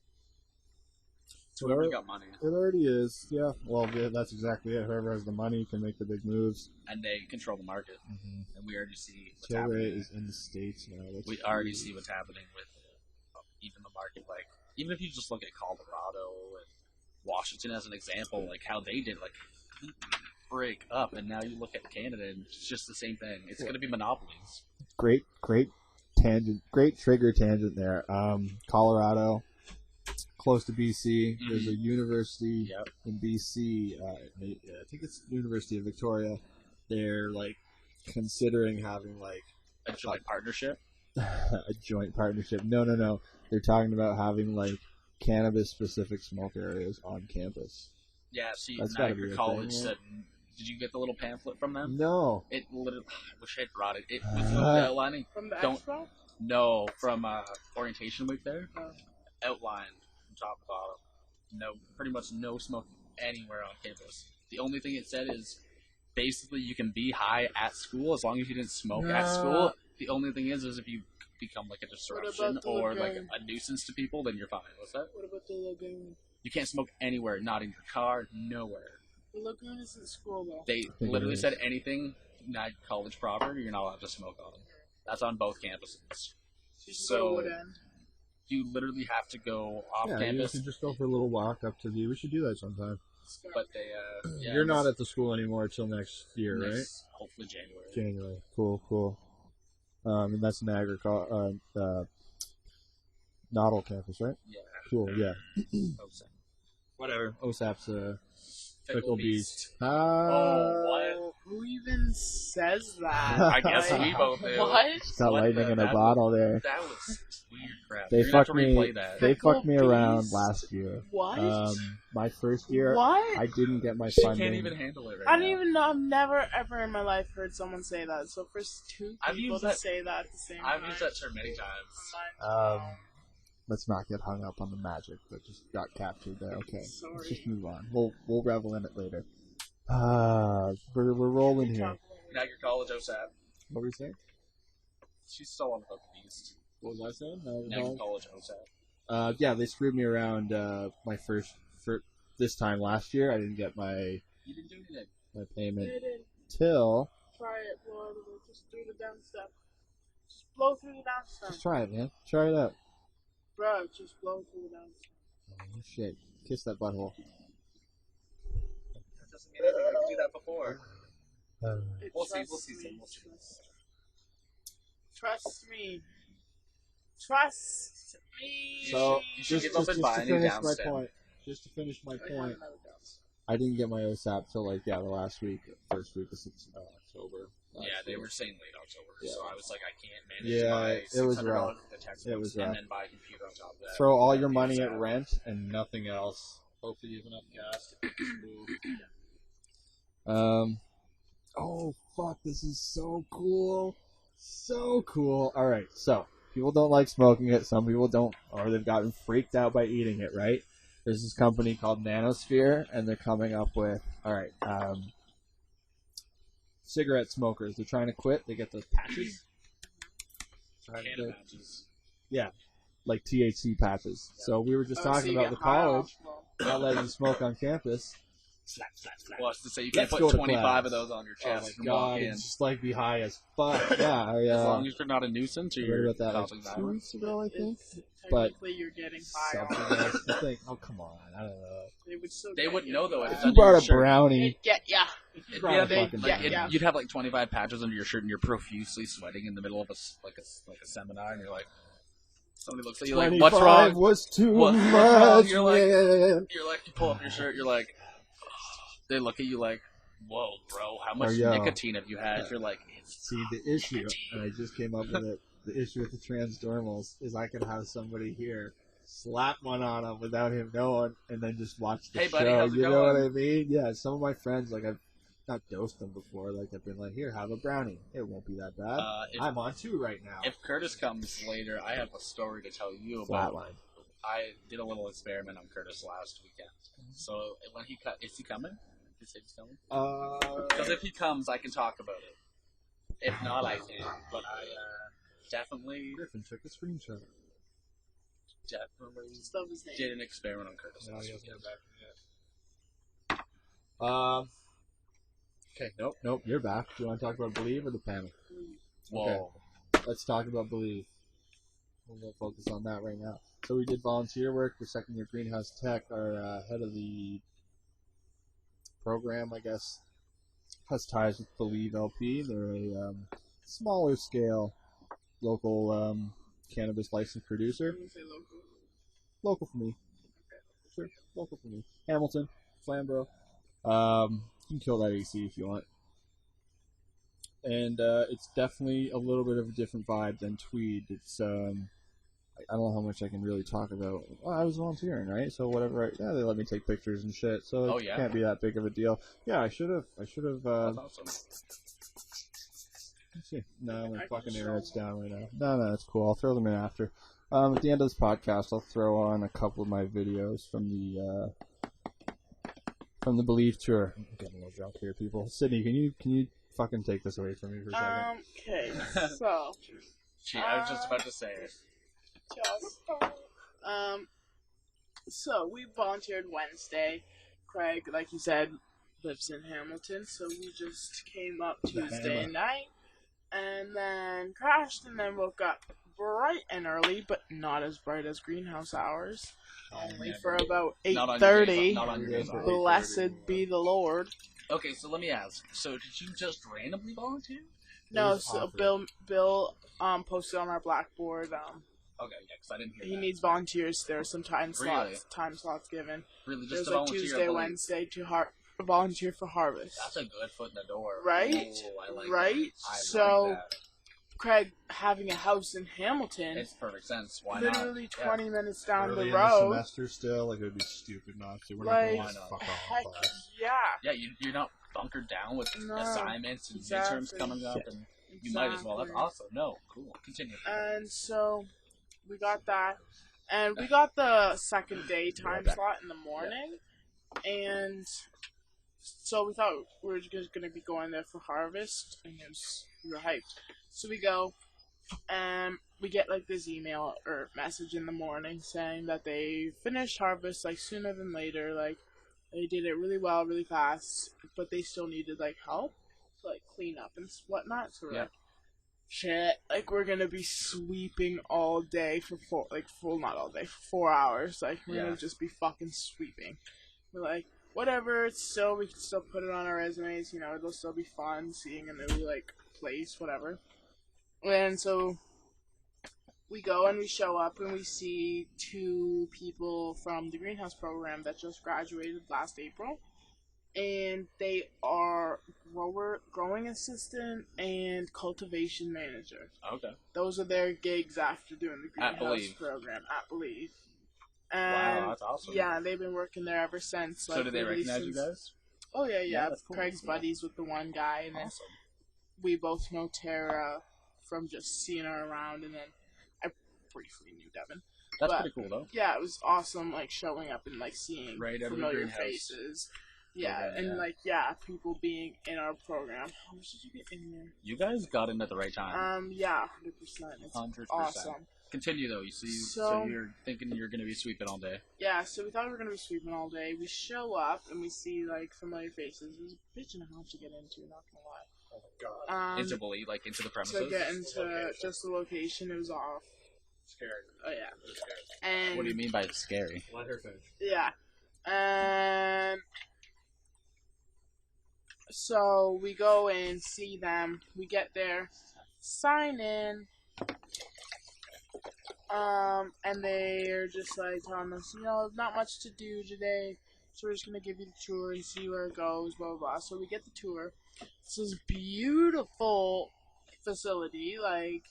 Speaker 4: So whoever got money.
Speaker 1: It already is, yeah. Well, yeah, that's exactly it. Whoever has the money can make the big moves.
Speaker 4: And they control the market.
Speaker 1: Mm-hmm.
Speaker 4: And we already see what's happening.
Speaker 1: Tilray is in the States now.
Speaker 4: We already see what's happening with even the market. Like, even if you just look at Colorado and Washington as an example, like how they did, like, break up, and now you look at Canada and it's just the same thing. It's going to be monopolies. Great tangent, great trigger tangent there. Colorado
Speaker 1: close to BC. There's a university
Speaker 4: Yep.
Speaker 1: in BC. I think it's the University of Victoria. They're like considering having like
Speaker 4: A joint partnership.
Speaker 1: a joint partnership. No. They're talking about having like cannabis-specific smoke areas on campus.
Speaker 4: Yeah, see,
Speaker 1: That's gotta be
Speaker 4: Niagara
Speaker 1: a
Speaker 4: College
Speaker 1: thing,
Speaker 4: said. Did you get the little pamphlet from them?
Speaker 1: No.
Speaker 4: It literally. I wish I'd brought it. It was outlining.
Speaker 5: From the
Speaker 4: Don't.
Speaker 5: expo?
Speaker 4: No, from orientation week there.
Speaker 5: Oh.
Speaker 4: Outlined from top to bottom. No, pretty much no smoke anywhere on campus. The only thing it said is basically you can be high at school as long as you didn't smoke at school. The only thing is if you become like a disruption
Speaker 5: the
Speaker 4: or like
Speaker 5: lagoon?
Speaker 4: a nuisance to people, then you're fine. What's that?
Speaker 5: What about the lagoon?
Speaker 4: You can't smoke anywhere, not in your car, nowhere.
Speaker 5: The lagoon is in school, though.
Speaker 4: They literally said anything not college proper, you're not allowed to smoke on. That's on both campuses. So you literally have to go off campus.
Speaker 1: You should just go for a little walk up to the. We should do that sometime.
Speaker 4: But they,
Speaker 1: You're not at the school anymore until next year, right?
Speaker 4: Hopefully January.
Speaker 1: January. Cool. And that's Niagara, Noddle campus, right?
Speaker 4: Yeah.
Speaker 1: Cool. Yeah.
Speaker 4: OSAP. Whatever.
Speaker 1: OSAP's
Speaker 4: Fickle Beast.
Speaker 1: Oh,
Speaker 4: what?
Speaker 5: Who even says that?
Speaker 4: I guess we both do.
Speaker 5: What?
Speaker 1: Got lightning in a bottle there.
Speaker 4: That was weird crap.
Speaker 1: They
Speaker 4: You're gonna have
Speaker 1: fucked
Speaker 4: to
Speaker 1: me.
Speaker 4: replay that.
Speaker 1: They fucked me
Speaker 5: Fickle
Speaker 1: around
Speaker 5: Beast?
Speaker 1: last year.
Speaker 5: What?
Speaker 1: My first year,
Speaker 5: What?
Speaker 1: I didn't get my
Speaker 4: She
Speaker 1: funding.
Speaker 4: can't even handle it right
Speaker 5: I don't
Speaker 4: now.
Speaker 5: even know. I've never ever in my life heard someone say that. So for two
Speaker 4: I've
Speaker 5: people
Speaker 4: used
Speaker 5: to
Speaker 4: that-
Speaker 5: say that at the same
Speaker 4: I've
Speaker 5: time.
Speaker 4: used that term many times.
Speaker 1: Let's not get hung up on the magic that just got captured there. Okay,
Speaker 5: Sorry.
Speaker 1: let's just move on. We'll revel in it later. We're rolling here.
Speaker 4: Niagara College OSAP.
Speaker 1: What were you saying?
Speaker 4: She's still on the Fickle Beast.
Speaker 1: What was I saying?
Speaker 4: Niagara College OSAP.
Speaker 1: Yeah, they screwed me around. My for this time last year, I didn't get my
Speaker 4: You didn't do anything.
Speaker 1: my payment
Speaker 5: They didn't.
Speaker 1: till.
Speaker 5: Try it, blow out of it. Just do the down step. Just blow through the down step.
Speaker 1: Just try it, man. Try it out.
Speaker 5: Bro, just blow through the down step.
Speaker 1: Oh, shit, kiss that butthole.
Speaker 4: That doesn't mean anything. I can do that before. We'll see,
Speaker 5: Trust
Speaker 4: we'll see,
Speaker 5: me.
Speaker 4: we'll see.
Speaker 5: Trust me. Trust me.
Speaker 1: So
Speaker 4: You should
Speaker 1: just
Speaker 4: give up and buy
Speaker 1: to
Speaker 4: a new
Speaker 1: finish
Speaker 4: down
Speaker 1: my
Speaker 4: step.
Speaker 1: point. Just to finish my
Speaker 5: I have
Speaker 1: point.
Speaker 5: another down step.
Speaker 1: I didn't get my OSAP till the last week, first week of October.
Speaker 4: Yeah, they were saying late October,
Speaker 1: Yeah.
Speaker 4: so I was like, I can't manage
Speaker 1: Yeah,
Speaker 4: my
Speaker 1: it was
Speaker 4: $600
Speaker 1: rough.
Speaker 4: for the textbooks
Speaker 1: It was rough.
Speaker 4: and then buy a computer on top of that.
Speaker 1: Throw all your
Speaker 4: That'd be
Speaker 1: money
Speaker 4: sad.
Speaker 1: at rent and nothing else. Hopefully you have enough gas to move. Oh fuck! This is so cool, so cool. All right, so people don't like smoking it. Some people don't, or they've gotten freaked out by eating it. Right? There's this company called Nanosphere, and they're coming up with cigarette smokers. They're trying to quit. They get those patches.
Speaker 4: Can of patches.
Speaker 1: Yeah, like THC patches. So we were just
Speaker 5: Oh, so
Speaker 1: talking
Speaker 5: you
Speaker 1: about
Speaker 5: get
Speaker 1: the
Speaker 5: high
Speaker 1: college
Speaker 5: off,
Speaker 1: not letting you smoke on campus.
Speaker 4: Slap, slap, slap. Well, I was to say you can't
Speaker 1: Let's go
Speaker 4: put
Speaker 1: to
Speaker 4: 25
Speaker 1: class.
Speaker 4: of those on your
Speaker 1: Oh
Speaker 4: chest
Speaker 1: my
Speaker 4: and walk
Speaker 1: god,
Speaker 4: in.
Speaker 1: it's just like be high as fuck. Yeah,
Speaker 4: As long as you're not a nuisance or
Speaker 1: I
Speaker 4: you're
Speaker 1: read about that like
Speaker 4: causing
Speaker 1: 2
Speaker 4: violence.
Speaker 1: weeks ago, I think.
Speaker 5: It's,
Speaker 1: But
Speaker 5: technically, you're getting high
Speaker 1: something
Speaker 5: off.
Speaker 1: else to think. Oh come on, I don't know.
Speaker 5: They would still
Speaker 4: They
Speaker 5: get
Speaker 4: wouldn't
Speaker 5: you.
Speaker 4: know, though, if it's
Speaker 1: You
Speaker 4: under your
Speaker 1: brought a
Speaker 4: shirt.
Speaker 1: brownie.
Speaker 5: They'd get ya.
Speaker 1: brought
Speaker 4: Yeah,
Speaker 1: a
Speaker 4: they,
Speaker 1: fucking
Speaker 4: like,
Speaker 1: brownie.
Speaker 5: yeah.
Speaker 4: you'd have like 25 patches under your shirt and you're profusely sweating in the middle of a seminar and you're like, somebody looks at you like, what's
Speaker 1: 25
Speaker 4: wrong?
Speaker 1: was too
Speaker 4: What's wrong?
Speaker 1: much,
Speaker 4: You're like-
Speaker 1: man.
Speaker 4: You're like, you pull up your shirt, you're like, they look at you like, whoa, bro, how much
Speaker 1: yo.
Speaker 4: nicotine have you had? You're like, it's
Speaker 1: See, the issue, and I just came up with it, the issue with the transdermals is I could have somebody here slap one on him without him knowing, and then just watch the
Speaker 4: Hey,
Speaker 1: show.
Speaker 4: buddy, how's it
Speaker 1: You know what
Speaker 4: going?
Speaker 1: I mean? Yeah, some of my friends, like, I've not dosed them before. Like, I've been like, here, have a brownie. It won't be that bad.
Speaker 4: if,
Speaker 1: I'm on 2 right now.
Speaker 4: if Curtis comes later, I have a story to tell you about.
Speaker 1: Flatline.
Speaker 4: I did a little experiment on Curtis last weekend. So when is he coming? Did he say he's coming? Because if he comes, I can talk about it. If not, I can't. But I definitely
Speaker 1: Griffin took a screenshot.
Speaker 5: Stuff his name.
Speaker 4: did an experiment on Curtis
Speaker 1: No,
Speaker 4: last
Speaker 1: he hasn't
Speaker 4: weekend.
Speaker 1: got back yet. Okay, nope, you're back. Do you want to talk about Beleave or the panel?
Speaker 4: Whoa.
Speaker 1: Let's talk about Beleave. We're going to focus on that right now. So we did volunteer work for second year greenhouse tech. Our head of the program, I guess, has ties with Beleave LP. They're a smaller scale local cannabis licensed producer.
Speaker 5: I'm gonna say local.
Speaker 1: Local for me. Sure, local for me. Hamilton, Flamborough. You can kill that AC if you want. And it's definitely a little bit of a different vibe than Tweed. It's I don't know how much I can really talk about. Well, I was volunteering, right? So whatever. They let me take pictures and shit. So it can't be that big of a deal. Yeah, I should have.
Speaker 4: That's awesome.
Speaker 1: Let's see. No, my fucking internet's down right now. No, that's cool. I'll throw them in after. At the end of this podcast, I'll throw on a couple of my videos from the Beleave tour. I'm getting a little drunk here, people. Sydney, can you fucking take this away from me for a second?
Speaker 5: Okay, so.
Speaker 4: I was just about to say it.
Speaker 5: So we volunteered Wednesday. Craig, like you said, lives in Hamilton, so we just came up Tuesday night and then crashed and then woke up bright and early, but not as bright as greenhouse hours. Only for about 8:30. Blessed be the Lord.
Speaker 4: Okay, so let me ask. So did you just randomly volunteer?
Speaker 5: No, so Bill posted on our Blackboard.
Speaker 4: Okay, yeah, because I didn't hear
Speaker 5: he
Speaker 4: that.
Speaker 5: needs volunteers. There are some time slots.
Speaker 4: Really?
Speaker 5: Time slots given.
Speaker 4: Really, just
Speaker 5: There's
Speaker 4: to
Speaker 5: like
Speaker 4: volunteer,
Speaker 5: Tuesday, Wednesday to volunteer for harvest.
Speaker 4: That's a good foot in the door.
Speaker 5: Right?
Speaker 4: Oh, I like
Speaker 5: Right?
Speaker 4: that.
Speaker 5: So,
Speaker 4: like that.
Speaker 5: Craig having a house in Hamilton,
Speaker 4: Makes perfect sense. Why
Speaker 5: literally
Speaker 4: not?
Speaker 5: 20 minutes down
Speaker 1: Early
Speaker 5: the
Speaker 1: in
Speaker 5: road.
Speaker 1: semester still, like it would be stupid not to. We're
Speaker 5: Like,
Speaker 1: not going to fuck off
Speaker 5: heck
Speaker 1: in class.
Speaker 5: yeah.
Speaker 4: Yeah, you're not bunkered down with assignments and midterms coming up, and you might as well. That's awesome. No, cool. Continue.
Speaker 5: And so we got that, and we got the second day time slot in the morning, and so we thought we were just gonna be going there for harvest, and we were hyped. So we go, and we get like this email or message in the morning saying that they finished harvest like sooner than later, like they did it really well, really fast, but they still needed like help, to, like clean up and whatnot. So we're like, shit, like we're gonna be sweeping all day for not all day, for 4 hours. Like we're gonna just be fucking sweeping. We're like, whatever. We can still put it on our resumes. You know, it'll still be fun seeing a new like place, whatever. And so we go and we show up and we see 2 people from the greenhouse program that just graduated last April. And they are growing assistant and cultivation manager.
Speaker 4: Okay.
Speaker 5: Those are their gigs after doing the greenhouse program at Beleave. And
Speaker 4: wow, that's awesome.
Speaker 5: Yeah, they've been working there ever since.
Speaker 4: So did they recognize you guys?
Speaker 5: Oh yeah.
Speaker 4: That's cool.
Speaker 5: Craig's buddies with the one guy, and then we both know Tara from just seeing her around, and then I briefly knew Devin.
Speaker 4: That's pretty cool though.
Speaker 5: Yeah, it was awesome, like showing up and like seeing familiar faces. Yeah, and people being in our program. How much did you get in there?
Speaker 4: You guys got in at the right time.
Speaker 5: Yeah, 100%. It's
Speaker 4: 100%.
Speaker 5: awesome.
Speaker 4: Continue though. So you're thinking you're gonna be sweeping all day.
Speaker 5: Yeah, so we thought we were gonna be sweeping all day. We show up and we see like familiar faces. It was a bitch and a half to get into, not gonna lie.
Speaker 1: Oh my god.
Speaker 4: Into Beleave, like into the premises.
Speaker 5: To get into just the location, it was off.
Speaker 1: Scary.
Speaker 5: Oh yeah. And
Speaker 4: what do you mean by scary?
Speaker 1: Let her finish.
Speaker 5: Yeah. And so we go and see them. We get there, sign in, and they're just like telling us, not much to do today, so we're just gonna give you the tour and see where it goes, blah blah blah. So we get the tour. It's this beautiful facility, like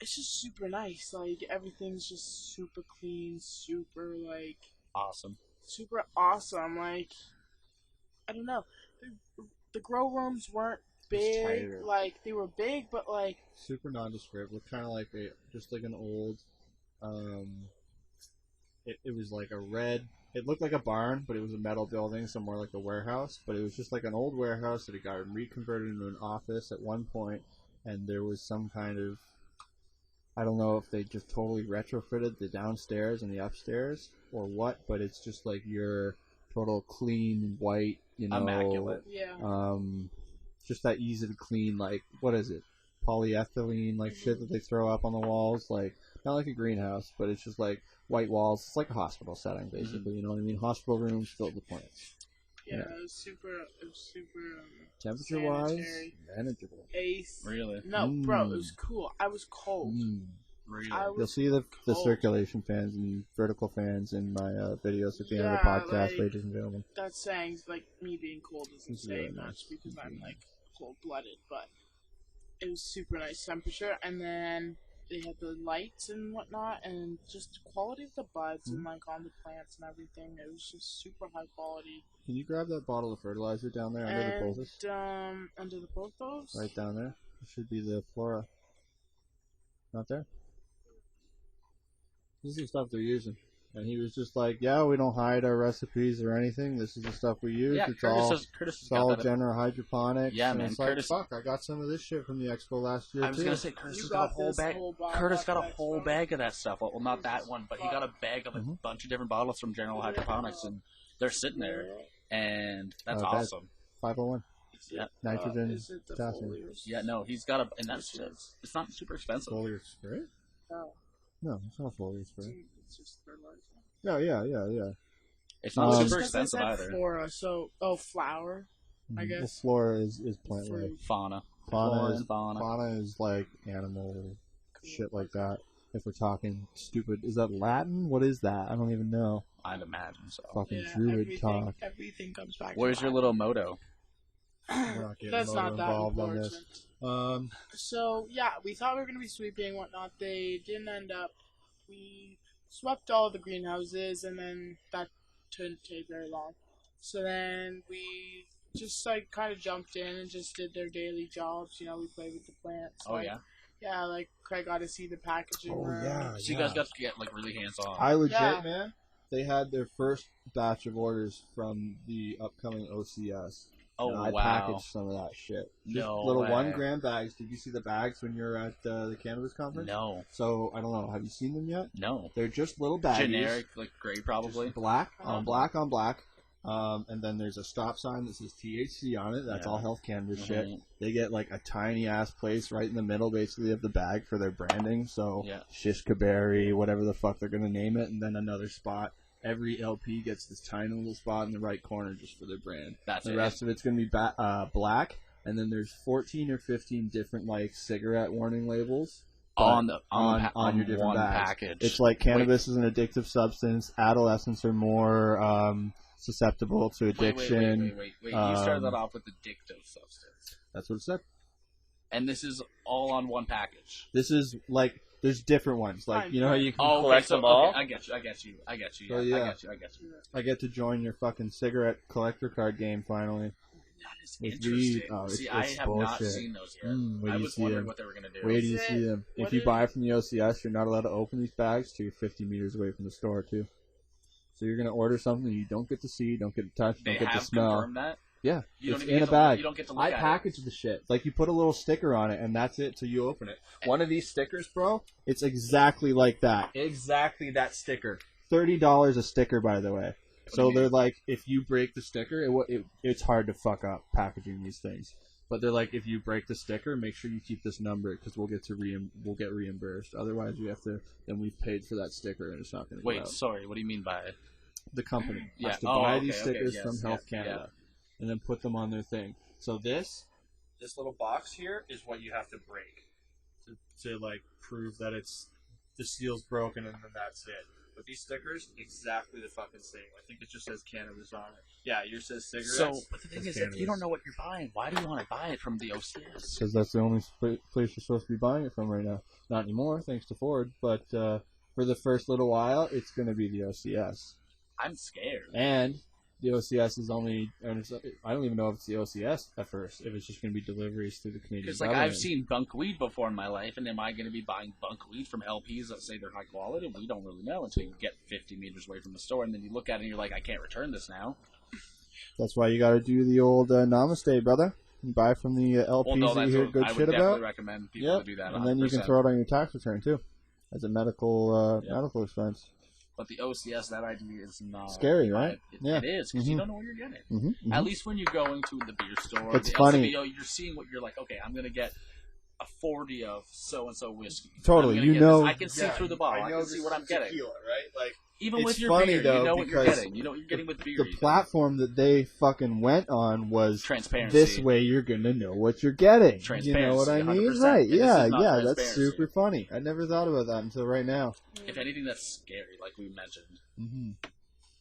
Speaker 5: it's just super nice. Like everything's just super clean, super like
Speaker 4: awesome.
Speaker 5: Super awesome. Like I don't know. The grow rooms weren't big. Like they were big, but like
Speaker 1: super nondescript. Looked kind of like just like an old. It was like a red. It looked like a barn, but it was a metal building, somewhere like a warehouse. But it was just like an old warehouse that it got reconverted into an office at one point, and there was some kind of. I don't know if they just totally retrofitted the downstairs and the upstairs or what, but it's just like your total clean white,
Speaker 4: immaculate.
Speaker 5: Yeah.
Speaker 1: Just that easy to clean, like what is it? Polyethylene, like shit that they throw up on the walls, like not like a greenhouse, but it's just like white walls. It's like a hospital setting, basically. You know what I mean? Hospital rooms filled with plants.
Speaker 5: Yeah, it was super.
Speaker 1: Temperature-wise, manageable.
Speaker 5: Ace.
Speaker 4: Really?
Speaker 5: No, bro, it was cool. I was cold.
Speaker 4: Real.
Speaker 1: You'll see the circulation fans and vertical fans in my videos at the end of the podcast, ladies and gentlemen.
Speaker 5: That saying, like, me being cold doesn't say much because I'm, like, cold-blooded, but it was super nice temperature, and then they had the lights and whatnot, and just the quality of the buds and, like, on the plants and everything. It was just super high quality.
Speaker 1: Can you grab that bottle of fertilizer down there under the pothos?
Speaker 5: Under the pothos?
Speaker 1: Right down there. It should be the flora. Not there? This is the stuff they're using. And he was just like, yeah, we don't hide our recipes or anything. This is the stuff we use.
Speaker 4: Yeah,
Speaker 1: it's
Speaker 4: Curtis
Speaker 1: all general hydroponics.
Speaker 4: Yeah,
Speaker 1: and
Speaker 4: man.
Speaker 1: It's
Speaker 4: Curtis,
Speaker 1: like, fuck, I got some of this shit from the expo last year,
Speaker 4: I was
Speaker 1: too.
Speaker 4: going to say, Curtis got a whole bag. Curtis got a whole bag of that stuff. Well, not that one, but he got a bag of a bunch of different bottles from General Hydroponics, and they're sitting there, and that's awesome.
Speaker 1: 501.
Speaker 4: Yeah.
Speaker 1: Nitrogen, potassium.
Speaker 4: Yeah, no, he's got and that's just, it's not super expensive.
Speaker 1: Foliar spray? No, it's not foliar spray.
Speaker 5: It's just fertilizer.
Speaker 1: No, yeah.
Speaker 4: It's not super expensive either.
Speaker 5: Flora, flower, I guess.
Speaker 1: Well, flora is plant life.
Speaker 4: Fauna.
Speaker 1: Fauna is like animal shit like that. If we're talking stupid, is that Latin? What is that? I don't even know.
Speaker 4: I'd imagine so.
Speaker 1: Fucking druid talk.
Speaker 5: Everything comes back.
Speaker 4: Where's your little moto?
Speaker 5: That's not that important.
Speaker 1: On this.
Speaker 5: So yeah, we thought we were gonna be sweeping and whatnot. They didn't end up. We swept all the greenhouses, and then that didn't take very long. So then we just like kind of jumped in and just did their daily jobs. You know, we played with the plants.
Speaker 4: Oh, yeah?
Speaker 5: Yeah, like Craig got to see the packaging.
Speaker 4: So you guys got to get like really hands on.
Speaker 1: I legit, man. They had their first batch of orders from the upcoming OCS.
Speaker 4: Oh,
Speaker 1: and I packaged some of that shit. Just little 1 gram bags. Did you see the bags when you were at the cannabis conference?
Speaker 4: No.
Speaker 1: So, I don't know. Have you seen them yet?
Speaker 4: No.
Speaker 1: They're just little bags.
Speaker 4: Generic, like gray probably.
Speaker 1: Just black on black on black. And then there's a stop sign that says THC on it. That's all health cannabis shit. They get like a tiny ass place right in the middle, basically, of the bag for their branding. So, Shishka Berry, whatever the fuck they're going to name it. And then another spot. Every LP gets this tiny little spot in the right corner just for their brand. The rest of it's going to be black, and then there's 14 or 15 different like cigarette warning labels on your different
Speaker 4: one
Speaker 1: bags.
Speaker 4: Package.
Speaker 1: It's like cannabis is an addictive substance. Adolescents are more susceptible to addiction.
Speaker 4: Wait. You started that off with addictive substance.
Speaker 1: That's what it said.
Speaker 4: And this is all on one package.
Speaker 1: This is like. There's different ones, like you know how you can collect them all.
Speaker 4: Okay, I get you.
Speaker 1: So, yeah.
Speaker 4: I get you.
Speaker 1: I get to join your fucking cigarette collector card game finally.
Speaker 4: That is interesting. I have
Speaker 1: bullshit.
Speaker 4: not seen those yet. I was wondering what they were gonna do.
Speaker 1: Wait till you see them. If you buy from the OCS, you're not allowed to open these bags till you're 50 meters away from the store too. So you're gonna order something you don't get to see, don't get to touch, don't get to smell.
Speaker 4: Confirmed that?
Speaker 1: Yeah,
Speaker 4: it's
Speaker 1: in a bag.
Speaker 4: You don't get to look
Speaker 1: I
Speaker 4: at
Speaker 1: package the shit. Like, you put a little sticker on it, and that's it till you open it. One of these stickers, bro, it's exactly like that. Exactly that sticker. $30 a sticker, by the way. So they're like, if you break the sticker, it's hard to fuck up packaging these things. But they're like, if you break the sticker, make sure you keep this number because we'll get reimbursed. Otherwise, then we've paid for that sticker, and it's not going to.
Speaker 4: Wait, sorry. What do you mean by it?
Speaker 1: The company has to buy these stickers from Health Canada. Yeah. And then put them on their thing. So this little box here is what you have to break to like prove that the seal's broken, and then that's it. But these stickers, exactly the fucking same. I think it just says cannabis on it. Yeah, yours says cigarettes.
Speaker 4: So but the thing is, if you don't know what you're buying, why do you want to buy it from the OCS?
Speaker 1: Because that's the only place you're supposed to be buying it from right now. Not anymore, thanks to Ford. But for the first little while, it's going to be the OCS.
Speaker 4: I'm scared.
Speaker 1: And the OCS is only, I don't even know if it's the OCS at first, if it's just going to be deliveries through the Canadian
Speaker 4: government. Because, I've seen bunk weed before in my life, and am I going to be buying bunk weed from LPs that say they're high quality? We don't really know until you get 50 meters away from the store, and then you look at it and you're like, I can't return this now.
Speaker 1: That's why you got to do the old namaste, brother. You buy from the LPs that you hear good shit about. I would definitely
Speaker 4: recommend people to do that. 100%.
Speaker 1: And then you can throw it on your tax return, too, as a medical expense.
Speaker 4: But the OCS, that idea is not
Speaker 1: scary, right?
Speaker 4: It is, because you don't know what you're getting. At least when you're going to the beer store,
Speaker 1: it's
Speaker 4: the
Speaker 1: funny.
Speaker 4: LCBO, you're seeing what you're like, okay, I'm going to get a 40 of so-and-so whiskey.
Speaker 1: Totally,
Speaker 4: I can see through the bottle. I can see what I'm getting.
Speaker 1: Tequila, right? Like,
Speaker 4: Even
Speaker 1: it's
Speaker 4: with your
Speaker 1: funny,
Speaker 4: beer,
Speaker 1: though,
Speaker 4: you know what you're
Speaker 1: because
Speaker 4: getting. You know what you're getting with beer.
Speaker 1: The platform that they fucking went on was
Speaker 4: transparency.
Speaker 1: This way you're gonna know what you're getting. You know what I mean?
Speaker 4: 100%.
Speaker 1: Right?
Speaker 4: And
Speaker 1: Yeah. That's super funny. I never thought about that until right now.
Speaker 4: If anything, that's scary, like we mentioned.
Speaker 1: Mm-hmm.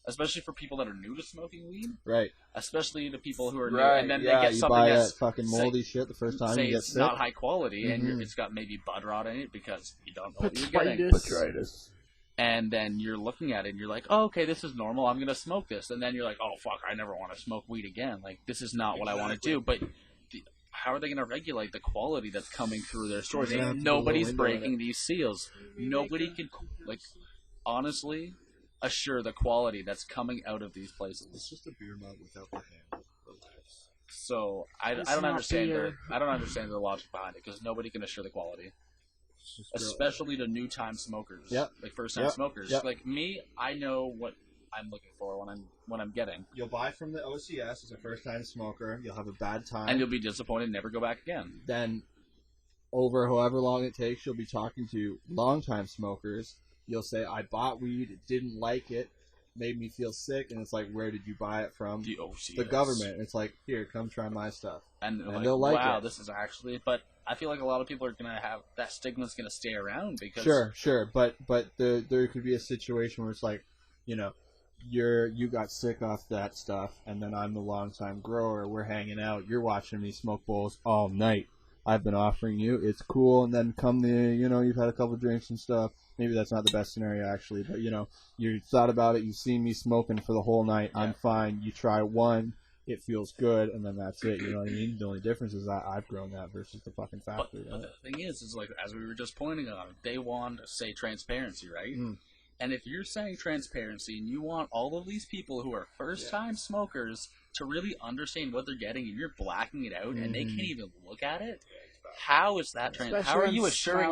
Speaker 4: Especially for people that are new to smoking weed.
Speaker 1: Right.
Speaker 4: Especially the people who are new,
Speaker 6: Right.
Speaker 4: and then
Speaker 1: Yeah,
Speaker 4: they get
Speaker 1: you
Speaker 4: something
Speaker 1: buy
Speaker 4: that's
Speaker 1: that fucking moldy shit the first time
Speaker 4: say
Speaker 1: you get
Speaker 4: it's
Speaker 1: sick.
Speaker 4: not high quality, and
Speaker 1: Mhm.
Speaker 4: it's got maybe bud rot in it because you don't know what you're getting.
Speaker 5: Botrytis.
Speaker 4: And then you're looking at it and you're like, oh, okay, this is normal. I'm going to smoke this. And then you're like, oh, fuck, I never want to smoke weed again. Like, this is not what I want to do. But how are they going to regulate the quality that's coming through their stores?
Speaker 1: Yeah,
Speaker 4: Nobody's breaking these seals. Nobody can, like, honestly assure the quality that's coming out of these places.
Speaker 1: It's just a beer mug without the handle.
Speaker 4: So I don't understand the logic behind it, because nobody can assure the quality. Especially to new time smokers, like first time smokers. Like me, I know what I'm looking for when I'm getting.
Speaker 1: You'll buy from the OCS as a first time smoker. You'll have a bad time,
Speaker 4: and you'll be disappointed and never go back again.
Speaker 1: Then, over however long it takes, you'll be talking to long time smokers. You'll say, "I bought weed, it didn't like it, made me feel sick," and it's like, "Where did you buy it from?"
Speaker 4: The OCS.
Speaker 1: The government. It's like, "Here, come try my stuff,"
Speaker 4: and
Speaker 1: they'll like
Speaker 4: wow,
Speaker 1: it.
Speaker 4: This is actually, but. I feel like a lot of people are gonna have that stigma's gonna stay around because
Speaker 1: sure, but there could be a situation where it's like, you know, you got sick off that stuff, and then I'm the longtime grower. We're hanging out. You're watching me smoke bowls all night. I've been offering you. It's cool, and then come you've had a couple drinks and stuff. Maybe that's not the best scenario actually, but you thought about it. You've seen me smoking for the whole night. Yeah. I'm fine. You try one. It feels good, and then that's it. You know what I mean? The only difference is that I've grown that versus the fucking factory.
Speaker 4: But the thing is like, as we were just pointing on, they want to say transparency, right? Mm. And if you're saying transparency, and you want all of these people who are first-time smokers to really understand what they're getting, and you're blacking it out, and they can't even look at it, how is that how are you assuring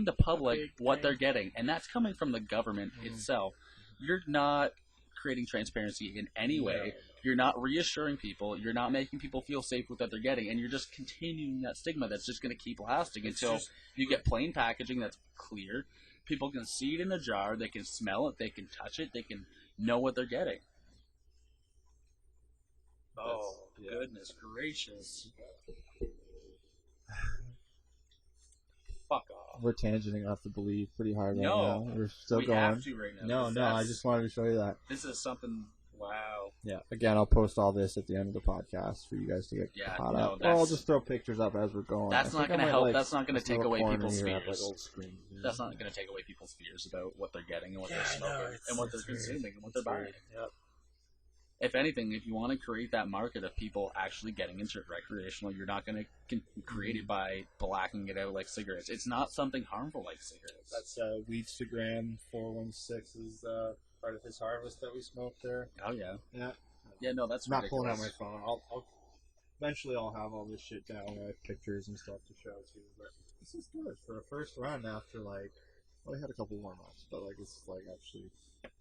Speaker 4: the public what they're getting? And that's coming from the government itself. You're not creating transparency in any way. You're not reassuring people. You're not making people feel safe with what they're getting, and you're just continuing that stigma that's just going to keep lasting until you get plain packaging that's clear. People can see it in the jar. They can smell it. They can touch it. They can know what they're getting. Oh, goodness gracious. Fuck off.
Speaker 1: We're tangenting off the Beleave pretty hard right now. We're still going.
Speaker 4: Have to right now.
Speaker 1: No, I just wanted to show you that.
Speaker 4: This is something... Wow.
Speaker 1: Yeah. Again, I'll post all this at the end of the podcast for you guys to get caught up. Or I'll just throw pictures up as we're going.
Speaker 4: That's not going to help. That's not going to take away people's fears.
Speaker 1: Screen,
Speaker 4: That's not going to take away people's fears about what they're getting and what they're smoking and what they're consuming and what they're buying.
Speaker 1: Yep.
Speaker 4: If anything, if you want to create that market of people actually getting into it recreational, you're not going to create it by blacking it out like cigarettes. It's not something harmful like cigarettes.
Speaker 1: That's Weedstagram 416 is part of his harvest that we smoked there.
Speaker 4: Oh yeah.
Speaker 1: Yeah.
Speaker 4: No, that's
Speaker 1: I'm not
Speaker 4: ridiculous.
Speaker 1: pulling out my phone. I'll eventually I'll have all this shit down. I have pictures and stuff to show too. But this is good for a first run after I had a couple warm ups, but it's actually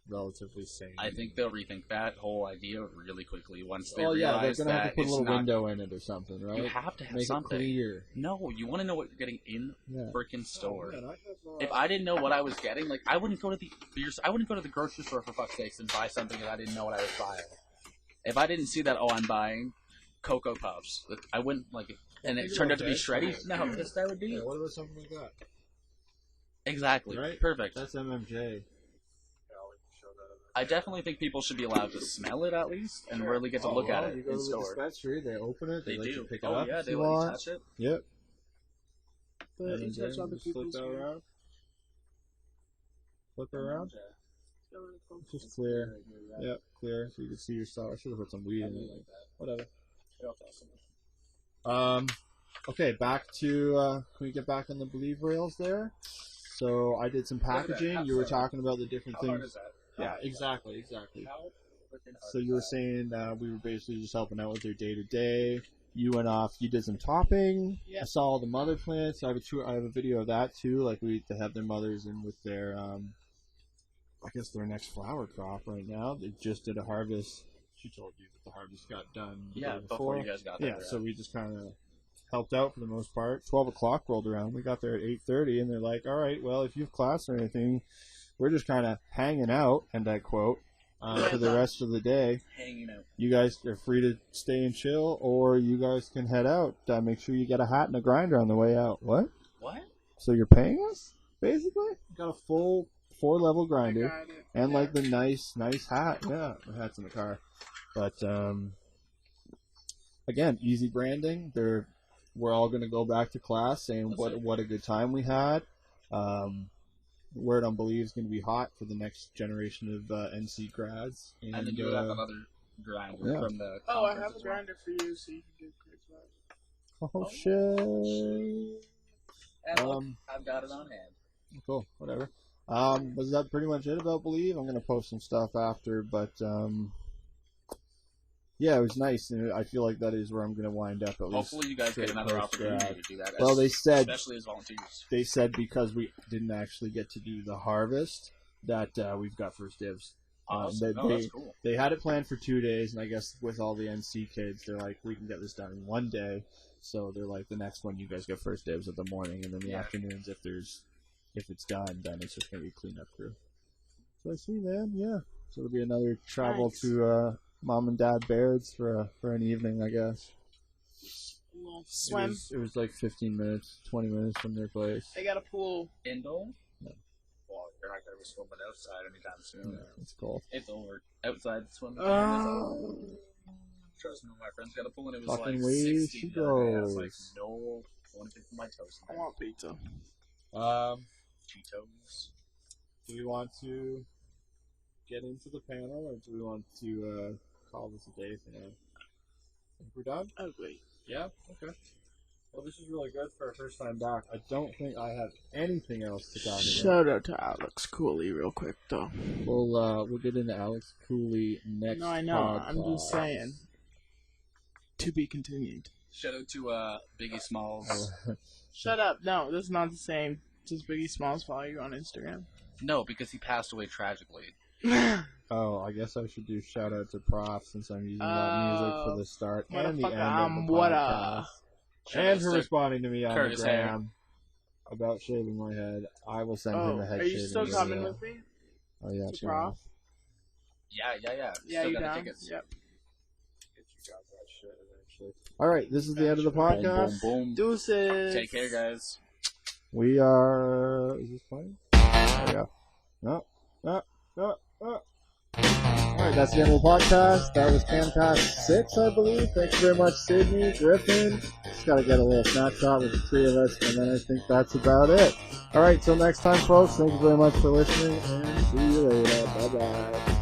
Speaker 1: relatively sane.
Speaker 4: I think they'll rethink that whole idea really quickly once they
Speaker 1: they're
Speaker 4: realize
Speaker 1: gonna have to put a little
Speaker 4: not...
Speaker 1: window in it or something, right?
Speaker 4: You have to have
Speaker 1: Make
Speaker 4: something.
Speaker 1: It clear.
Speaker 4: No, you want to know what you're getting in the freaking store.
Speaker 1: Man,
Speaker 4: if I didn't know what I was getting, I wouldn't go to the grocery store for fuck's sakes and buy something that I didn't know what I was buying. If I didn't see that, I'm buying Cocoa Puffs. I wouldn't it, and it turned out to be Shreddies. No, that would be.
Speaker 1: Yeah, what about something like that?
Speaker 4: Exactly.
Speaker 1: Right?
Speaker 4: Perfect.
Speaker 1: That's MMJ.
Speaker 4: I definitely think people should be allowed to smell it at least and really get to look at it
Speaker 1: you go
Speaker 4: in
Speaker 1: to
Speaker 4: store.
Speaker 1: The dispensary, they open it, they let
Speaker 4: do.
Speaker 1: you pick it up.
Speaker 4: Yeah, they
Speaker 1: let
Speaker 4: you touch it.
Speaker 1: Yep.
Speaker 5: But you touch other people's
Speaker 1: flip that around. Flip it around. Just clear. Yep, clear. So you can see your stuff. I should have put some weed in it. Whatever. Okay, back to. Can we get back on the Beleave rails there? So I did some packaging. You were talking about the different things. Yeah, exactly. So you were saying we were basically just helping out with their day-to-day. You went off. You did some topping. Yeah. I saw all the mother plants. I have a video of that too. They have their mothers in with their, I guess their next flower crop right now. They just did a harvest. She told you that the harvest got done.
Speaker 4: Yeah, before you guys got there.
Speaker 1: Yeah, so we just kind of helped out for the most part. 12 o'clock rolled around. We got there at 8:30, and they're like, "All right, well, if you have class or anything, we're just kind of hanging out, and I quote, for the rest of the day.
Speaker 4: Hanging out.
Speaker 1: You guys are free to stay and chill, or you guys can head out. Make sure you get a hat and a grinder on the way out. What?
Speaker 4: What?
Speaker 1: So you're paying us, basically? Got a full 4-level grinder and like the nice hat. Yeah, the hat's in the car. But again, easy branding. We're all gonna go back to class saying what a good time we had. Word on Beleave is going to be hot for the next generation of NC grads.
Speaker 4: And then you would have another grinder from the.
Speaker 5: Oh, I have a grinder for you, so you can do quick.
Speaker 1: Oh shit!
Speaker 4: I've got it on hand.
Speaker 1: Cool. Whatever. Was that pretty much it about Beleave? I'm going to post some stuff after, but yeah, it was nice, and I feel like that is where I'm going to wind up at least.
Speaker 4: Hopefully, you guys get another opportunity to do that.
Speaker 1: Well, they said,
Speaker 4: especially as volunteers.
Speaker 1: They said because we didn't actually get to do the harvest, that we've got first dibs.
Speaker 4: That's cool.
Speaker 1: They had it planned for 2 days, and I guess with all the NC kids, they're like, we can get this done in 1 day. So they're like, the next one, you guys get first dibs at the morning, and then the afternoons, if it's done, then it's just going to be cleanup crew. So I see, man. Yeah. So it'll be another travel to Mom and Dad Baird's for an evening, I guess.
Speaker 5: Swim.
Speaker 1: It was like 15 minutes, 20 minutes from their place.
Speaker 5: They got a pool.
Speaker 4: Indoor? No. Well, you're not going to be swimming outside anytime soon.
Speaker 1: Yeah, it's cold.
Speaker 4: It's over. Outside swimming. Trust me, my friend's got a pool and it was
Speaker 1: fucking
Speaker 4: like 60 degrees. I was like, no, I want to get my toast.
Speaker 5: I want pizza.
Speaker 4: Cheetos.
Speaker 1: Do we want to get into the panel, or do we want to call this a day for now? Think we're done?
Speaker 5: Oh, wait.
Speaker 1: Yeah? Okay. Well, this is really good for our first time back. I don't think I have anything else to talk about.
Speaker 5: Shout out to Alex Cooley real quick, though.
Speaker 1: We'll get into Alex Cooley next.
Speaker 5: No, I know.
Speaker 1: podcast.
Speaker 5: I'm just saying. To be continued.
Speaker 4: Shout out to Biggie Smalls.
Speaker 5: Shut up. No, that's not the same. Does Biggie Smalls follow you on Instagram?
Speaker 4: No, because he passed away tragically.
Speaker 1: Oh, I guess I should do shout out to Prof since I'm using that music for the start and the end of the podcast. And for responding to me on the gram about shaving my head. I will send him a head shaving.
Speaker 5: Are you still coming with me?
Speaker 1: Oh yeah,
Speaker 5: to Prof?
Speaker 4: Yeah.
Speaker 5: Yeah,
Speaker 4: still
Speaker 5: you
Speaker 4: got
Speaker 5: down?
Speaker 4: tickets.
Speaker 5: Yep.
Speaker 1: Alright, this is the end of the podcast.
Speaker 4: Boom, boom.
Speaker 5: Deuces.
Speaker 4: Take care, guys.
Speaker 1: We are... Is this playing? There we go. No. Alright, that's the end of the podcast. That was CANCAST 6, I believe. Thanks very much, Sydney, Griffin. Just gotta get a little snapshot with the 3 of us, and then I think that's about it. Alright, till next time, folks. Thank you very much for listening, and see you later. Bye-bye.